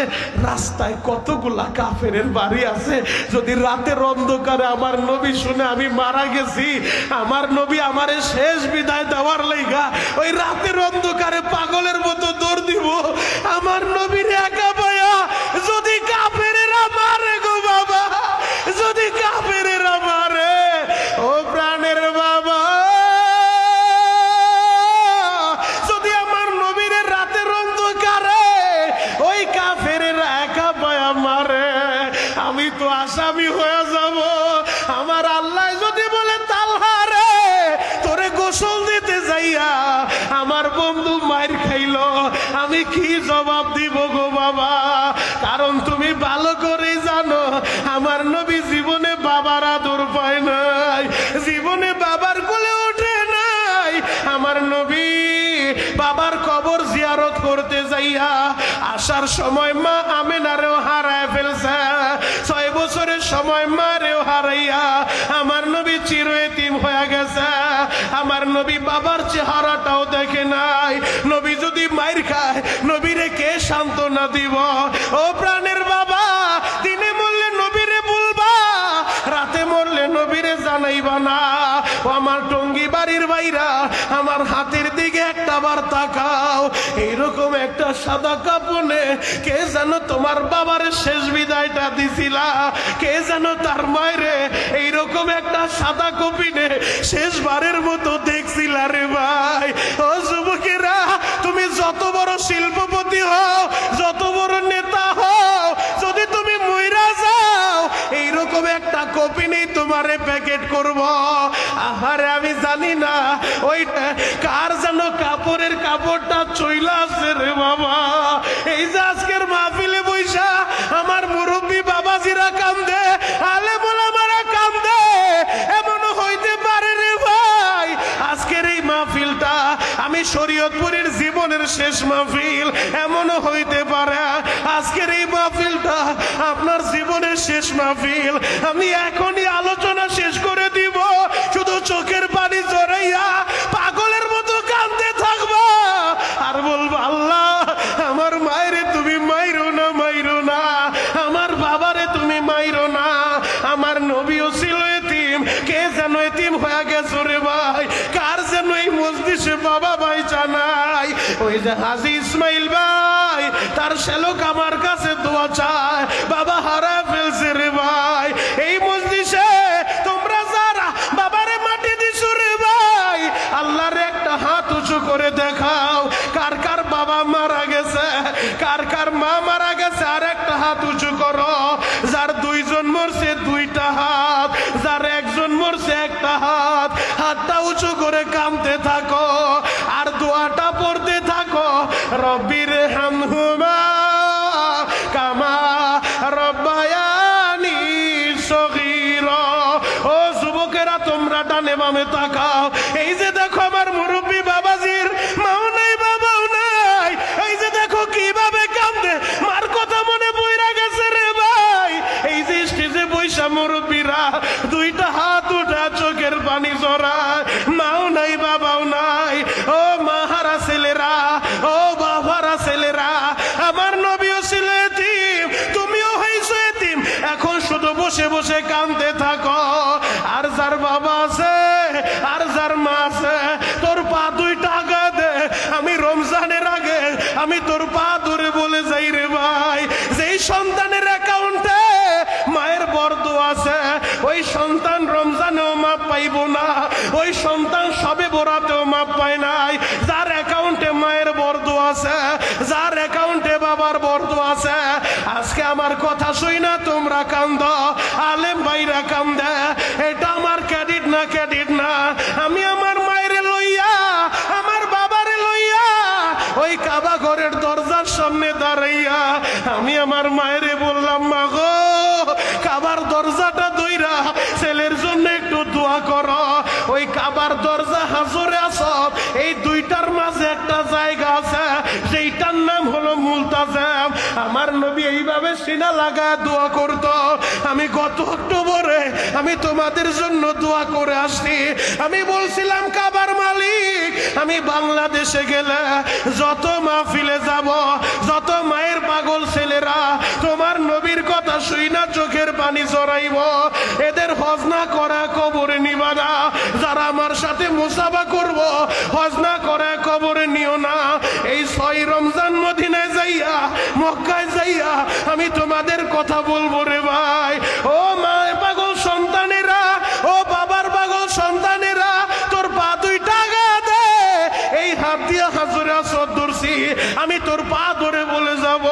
রাস্তায় কতগুলা কাফেরের বাড়ি আছে, যদি রাতের অন্ধকারে আমার নবী শুনে আমি মারা গেছি, আমার নবী আমারে শেষ বিদায় দেওয়ার লাইগা ওই রাতের অন্ধকারে পাগলের মতো দৌড় দিব, আমার নবীর একা পায়া যদি কাফেরেরা মারে গো বাবা, যদি কাফেরেরা মারে, ও প্রাণের বাবা যদি আমার নবীর রাতের অন্ধকারে ওই কাফেরেরা একা পায়া মারে, আমি তো আসামি হয়ে যাব। আমার আল্লাহ যদি বলে তালহা রে তোরে গোসল দিতে যাইয়া আমার বন্ধু মাইর খাইলো, আমি কি জবাব দিব গো বাবা? কারণ তুমি ভালো করে জানো আমার নবী জীবনে বাবার আদর পায় নাই, জীবনে বাবার কোলে ওঠে নাই। আমার নবী বাবার কবর জিয়ারত করতে যাইয়া আসার সময় মা আমেনারেও হারায় ফেলছে, 6 বছরের সময় মারেও হারাইয়া আমার নবী চির এতিম হয়ে গেছে। আমার নবী বাবার চেহারাটাও দেখে নাই। নবী যদি মাইর খায় নবীরে কে সান্ত্বনা দিব? ও প্রাণের বাবা দিনে মরলে নবীরে বলবা, রাতে মরলে নবীরে জানাইবা না। ও আমার টঙ্গী বাড়ির বাইরা আমার হাতের দিকে একটা বার তাকাও, এইরকম একটা সাদা কাপড়ে কে যেন তোমার বাবার শেষ বিদায়টা দিছিলা, কে যেন তার মায়েরে এইরকম একটা সাদা কপিনে শেষবারের মতো দেখছিলা রে ভাই। ও যুবকেরা তুমি যত বড় শিল্পপতি হও, যত বড় নেতা হও, যদি তুমি মইরা যাও এইরকম একটা কপি নেই তোমারে মার্কেট করব। আহারে আমি জানি না ওইটা কার যেন কাপড়ের কাপড়টা চইলা আছে রে বাবা। এই যে আজকের মাহফিলে বইসা আমার মুরব্বী বাবাজিরা কান্দে, আলেম ওলামারা কান্দে, এমন হইতে পারে রে ভাই আজকের এই মাহফিলটা আমি শরীয়তপুরের জীবনের শেষ মাহফিল, এমনও হইতে পারে আজকের এই মাহফিলটা আপনার জীবনের শেষ মাহফিল। আমি এখনই আলোচনা শেষ করে দিব, শুধু চোখের পানি জড়াইয়া পাগলের মতো কাঁদতে থাকবো আর বলবো আল্লাহ আমার মায়েরে তুমি মাইরো না, মাইরো না, আমার বাবারে তুমি মাইরো না। আমার নবীও ছিল এতিম, কে যেন এতিম হয়ে গেছো রে ভাই, কার যেন এই মজলিসে বাবা ভাই জানাই। ওই যে হাজী ইসমাইল ভাই তার শ্যালক আমার কাছে দোয়া চায়, বাবা হারা ফেলছে রে ভাই। এই মজলিসে তোমরা যারা বাবারে মাটি দিছো রে ভাই, আল্লাহর একটা হাত উঁচু করে দেখাও কার কার বাবা মারা গেছে, কার কার মা মারা গেছে, আর একটা হাত উঁচু করো। যার দুইজন মরছে দুইটা হাত, যার একজন মরছে একটা হাত, হাতটা উঁচু করে কাঁদতে থাকো আর দোয়াটা পড়তে থাকো, রব্বির হামহুমা কামা রব্বায়ানি সগীরা। ও যুবকেরা তোমরা ডানে বামে তাকাও, এই যে দেখো আমার মুরব্বী বাবাজির মাও নাই বাবাও নাই, এই যে দেখো কিভাবে কাঁদে, মার কথা মনে বইরা গেছে রে ভাই। এই যে স্টেজে বৈশা মুরব্বীরা দুইটা হাত উঠা চোখের পানি জড়ায়, মাও নাই বাবাও নাই। ও মাহারা ছেলেরা, ও বাবারা ছেলেরা, আমার নবীও ছিল এতিম, তুমিও হইছো এতিম, এখন শুধু বসে বসে কাঁদতে থাকো। আর যার বাবা আছে আর যার মা আছে, তোর পা দুইটা আগা দে, আমি রমজানের আগে আমি তোর পা ধরে বলে যাই রে ভাই, যেই সন্তানের অ্যাকাউন্টে মায়ের বরদোয়া আছে ওই সন্তান রমজানেও মাপ পাইব না, ওই সন্তান সবে বরাতেও মাপ পায় নাই। যার অ্যাকাউন্টে মায়ের বরদোয়া আছে, যার অ্যাকাউন্টে বাবার বরদোয়া আছে, আজকে আমার কথা শুই না তোমরা কান্দ, আলেম ভাইরা কান্দে, এটা আমার ক্রেডিট না, ক্রেডিট না। আমি আমার মায়েরে লইয়া আমার বাবারে লইয়া ওই কাবা ঘরের দরজার সামনে দাঁড়াইয়া আমি আমার মায়েরে বললাম, মা গো কাবার দরজাটা দইরা ছেলের জন্য একটু দোয়া করো। ওই কাবার দরজা হাজরে আসব, এই দুইটার মাঝে একটা জায়গা আছে যেইটার নাম হলো মুলতাজাম। আমার নবী এইভাবে সিনা লাগা দোয়া করতো। আমি গত অক্টোবরে আমি তোমাদের জন্য দোয়া করে আসছি। আমি বলছিলাম কাবার মালিক, আমি বাংলাদেশে গেলে যত মাহফিলে যাব, যত মায়ের পাগল ছেলেরা তোমার নবীর কথা শুই না চোখের পানি জড়াইব, এদের হজ না করা কবরে নিবা না। যারা আমার সাথে মুসাফা করব, হজ না করা কবরে নিও না। এই 6 রমজান মদিনায় যাইয়া মক্কায় যাইয়া আমি তোমাদের কথা বলবো রে ভাই। ও মায়ের পাগল সন্তানেরা, ও বাবার পাগল সন্তানেরা, তোর পা দুইটা আগা দে, এই হাত দিয়া হাজরে আসর ধরছি, আমি তোর পা ধরে বলে যাব,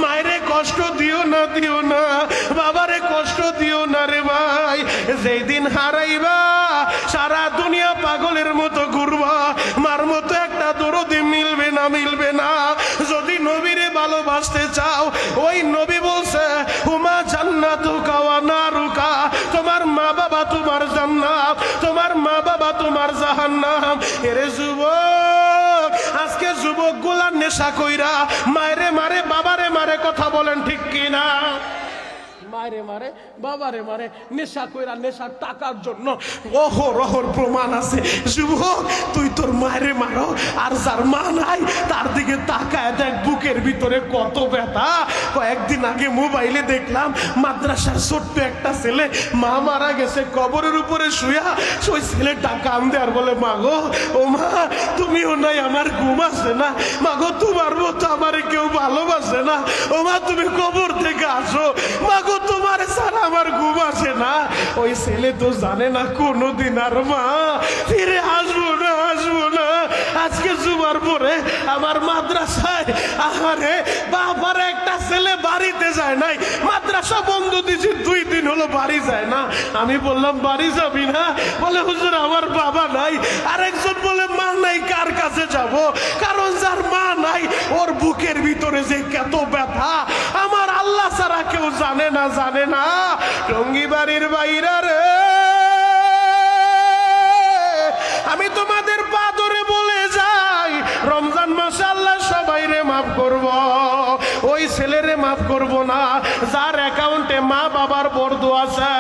মায়েরে কষ্ট দিও না, দিও না, বাবারে কষ্ট দিও না রে ভাই। যেই দিন হারাইবা সারা দুনিয়া পাগলের মতো ঘুরবা, মার মতো একটা দরদি মিলবে না, মিলবে না। যদি নবীরে ভালোবাসতে চাও, ওই নবী বলছে হুমা জান্নাতুকা ওয়া নারুকা, তোমার মা বাবা তোমার জান্নাত, তোমার মা বাবা তোমার জাহান্নাম। এরে যুবক, আজকে যুবক গুলা নেশা কইরা মায়েরে মারে বাবারে মারে, কথা বলেন ঠিক কিনা? মায়েরে মারে বাবারে মারে, নেশা কইরা নেশার টাকার জন্য অহরহর প্রমাণ আছে। যুবক তুই তোর মায়েরে মারো, আর যার মা নাই তার দিকে তাকায় দেখ বুকের ভিতরে কত ব্যথা। কয়েকদিন আগে মোবাইলে দেখলাম মাদ্রাসার ছোট্ট একটা ছেলে মা মারা গেছে, কবরের উপরে শুয়া ওই ছেলেটা কান্দে আর বলে, মা গো, ও মা তুমিও নাই, আমার ঘুম আসে না, মা গো তোমার মতো আমারে কেউ ভালোবাসে না, ও মা তুমি কবর থেকে আসো, মা গো তোমার ছাড়া আমার ঘুম আসে না। ওই ছেলে তো জানে না কোনোদিন আর মা ফিরে আসবো না, আসবো না। আজকে জুমার পরে আমার মাদ্রাসায় আহারে বাবার একটা ছেলে বাড়িতে যায় নাই, মাদ্রাসা বন্ধ দিয়েছি 2 দিন হলো বাড়ি যায় না। আমি বললাম বাড়ি যাবি না? বলে হুজুর আমার বাবা নাই। আরেকজন বলে মা নাই, কার কাছে যাব? কারণ যার মা নাই ওর বুকের ভিতরে যে কত ব্যথা আমার আল্লাহ ছাড়া কেউ জানে না, জানে না। টঙ্গী বাড়ির বাইরা রে, আমি তোমাদের পা ধরে বলে যাই, রমজান মাসে আল্লাহ সবাই রে মাফ করব, ওই ছেলেরে মাফ করব না যার অ্যাকাউন্টে মা বাবার বর্দ আছে।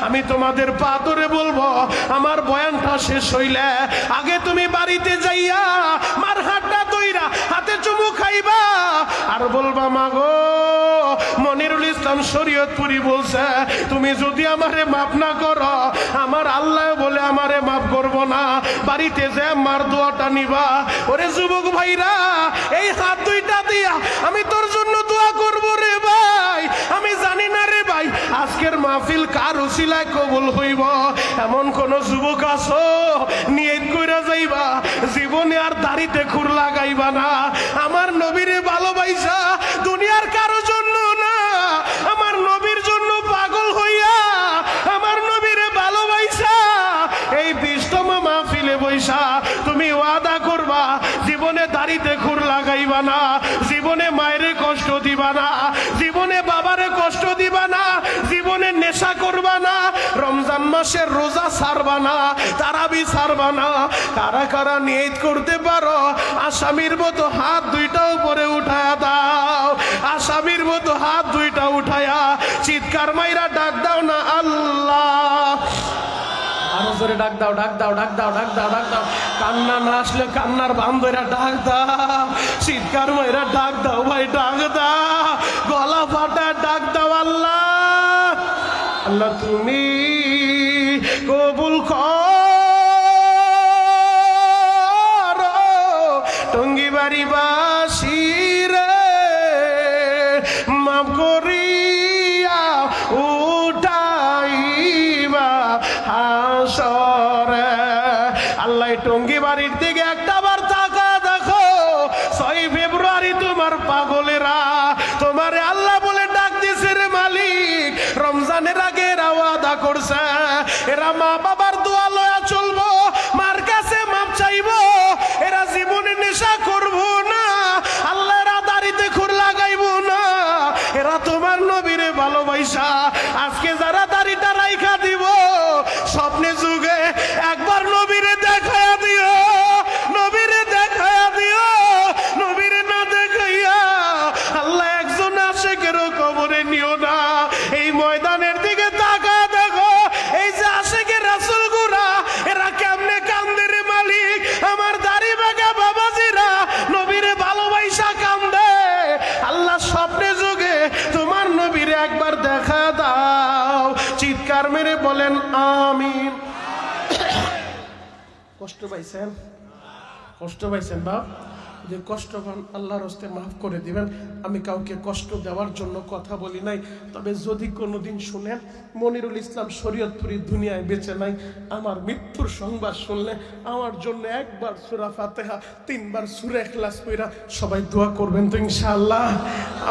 আমি তোমাদের পা ধরে বলবো, আমার বয়ানটা শেষ হইলে আগে তুমি বাড়িতে যাইয়া মার হাতটা দইরা হাতে চুমু খাইবা আর বলবা মাগো মনিরুল ইসলাম শরীয়তপুরি বলছে তুমি যদি আমারে মাফ না করো আমার আল্লাহ বলে আমারে মাফ করব না। বাড়িতে যে মার দোয়াটা নিবা। ওরে যুবক ভাইরা, এই হাত দুইটা দিয়া আমি তোর জন্য দোয়া করব রে ভাই। আমি জানি না রে ভাই আজকের মাহফিল কার উসিলায় কবুল হইব। এমন কোন যুবক আছো নিয়ত কইরা যাইবা জীবনে আর দাড়িতে খুর লাগাইবা না। আমার নবীরে ভালোবাসা দুনিয়ার কারো জন্য না, আমার নবীর জন্য পাগল হইয়া আমার নবীরে ভালোবাসা এই 20তম মাহফিলে বইসা তুমি ওয়াদা করবা জীবনে দাড়িতে খুর লাগাইবা না, জীবনে মায়েরে কষ্ট দিবা না, জীবনে বাবারে কষ্ট দিবা না, জীবনে নেশা করবা না, রমজান মাসের রোজা ছাড়বা না, তারাবি ছাড়বা না। কারা কারা নিয়ত করতে পারো আসামির মতো হাত দুইটা উপরে উঠায়া দাও, আসামির মতো হাত দুইটা উঠায়া চিৎকার মাইরা ডাক দাও না আল্লাহ। আরো জোরে ডাক দাও, ডাক দাও, ডাক দাও, ডাক দাও, ডাক দাও। কান্না না আসলে কান্নার বান ধইরা ডাক দাও, চিৎকার মাইরা ডাক দাও ভাই, ডাক দাও, গলা ফাটা ডাক দাও আল্লাহ। আল্লাহ তুমি কবুল করো টঙ্গী বাড়ি বাসীরে মাফ করিয়া উঠাইবা হাসরে। আল্লাহ টঙ্গী বাড়ির দিকে একটা বার তাকা দেখো, 6 ফেব্রুয়ারি তোমার পাগলেরা তোমারে আল্লাহ বলে ডাক দিছে রে মালিক। রমজানের আগে এরা ওয়াদা করছে এরা মা বাবার দোয়া লয়া চলবো, মার কাছে মাপ চাইবো, এরা জীবনে নেশা করবো না, আল্লাহ এরা দাড়িতে খুর লাগাইবো না, এরা তোমার নবীরে ভালোবাসা আজকে যারা দাড়িটা রাইখা দিব স্বপ্নে যুগে একবার নবীরে দেখায়া দিও, নবীরে দেখায়া দিও, নবীরে না দেখাইয়া আল্লাহ একজন আশেকেরও কবরে নিও না। এই ময়দানের দিকে তাকা দেখো, এই যে আশেকের রাসূল গুরা এরা কেমনে কান্দে রে মালিক। আমার দাড়ি বাঁকা বাবাজিরা নবীরে ভালোবাসা কান্দে, আল্লাহ স্বপ্নে যুগে তোমার নবীরে একবার দেখা দাও। চিৎকার মেরে বলেন আমিন। কষ্ট পাইছেন? কষ্ট পাইছেন বাপ? যে কষ্ট পান আল্লাহর হস্তে মাফ করে দিবেন। আমি কাউকে কষ্ট দেওয়ার জন্য কথা বলি নাই, তবে যদি কোনোদিন শুনেন মনিরুল ইসলাম শরীয়তপুরি দুনিয়ায় বেঁচে নাই, আমার মৃত্যুর সংবাদ শুনলে আমার জন্য একবার সূরা ফাতিহা 3 বার সূরা ইখলাস পড়া সবাই দোয়া করবেন তো ইনশাআল্লাহ।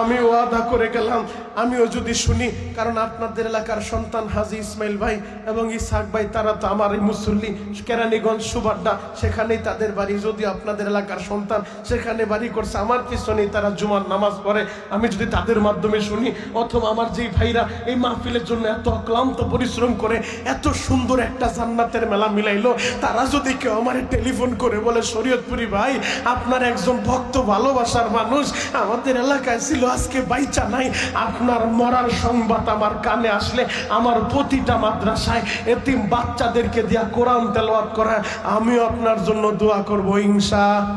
আমি ওয়াদা করে গেলাম আমিও যদি শুনি, কারণ আপনাদের এলাকার সন্তান হাজী ইসমাইল ভাই এবং ইসহাক ভাই তারা তো আমার এই মুসল্লি কেরানীগঞ্জ সুবাড্ডা, সেখানেই তাদের বাড়ি। যদি আপনাদের এলাকার সন্তান সেখানে বাড়ি করছে, আমার পিছনেই তারা জুমার নামাজ পড়ে, আমি যদি তাদের মাধ্যমে শুনি, অথবা আমার যেই ভাইরা এই মাহফিলের জন্য এত অক্লান্ত পরিশ্রম করে এত সুন্দর একটা জান্নাতের মেলা মিলাইলো, তারা যদি কেউ আমার টেলিফোন করে বলে শরীয়তপুরি ভাই আপনার একজন ভক্ত ভালোবাসার মানুষ আমাদের এলাকায় ছিল আজকে বাইচা নাই, আপনার মরার সংবাদ আমার কানে আসলে আমার প্রতিটা মাদ্রাসায় এতিম বাচ্চাদেরকে দিয়া কোরআন তেলাওয়াত করা, আমিও আপনার জন্য দোয়া করব ইনশাআল্লাহ।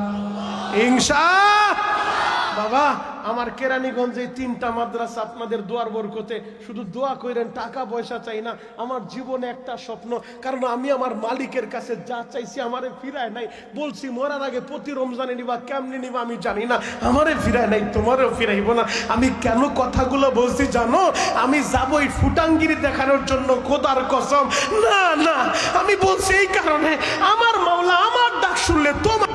বাবা আমার কেরানীগঞ্জে 3টা মাদ্রাসা আপনাদের দোয়ার বরকতে, শুধু দোয়া করেন, টাকা পয়সা চাই না। আমার জীবনে একটা স্বপ্ন, কারণ আমি আমার মালিকের কাছে যা চাইছি আমারে ফিরায় নাই। বলছি মরার আগে প্রতি রমজানে নিবা, কেমনি নিবা আমি জানি না, আমারে ফিরায় নাই, তোমারও ফিরাইব না। আমি কেন কথাগুলো বলছি জানো? আমি যাবই ফুটাঙ্গিরি দেখানোর জন্য, খোদার কসম না না, আমি বলছি এই কারণে আমার মাওলা আমার ডাক শুনলে তোমার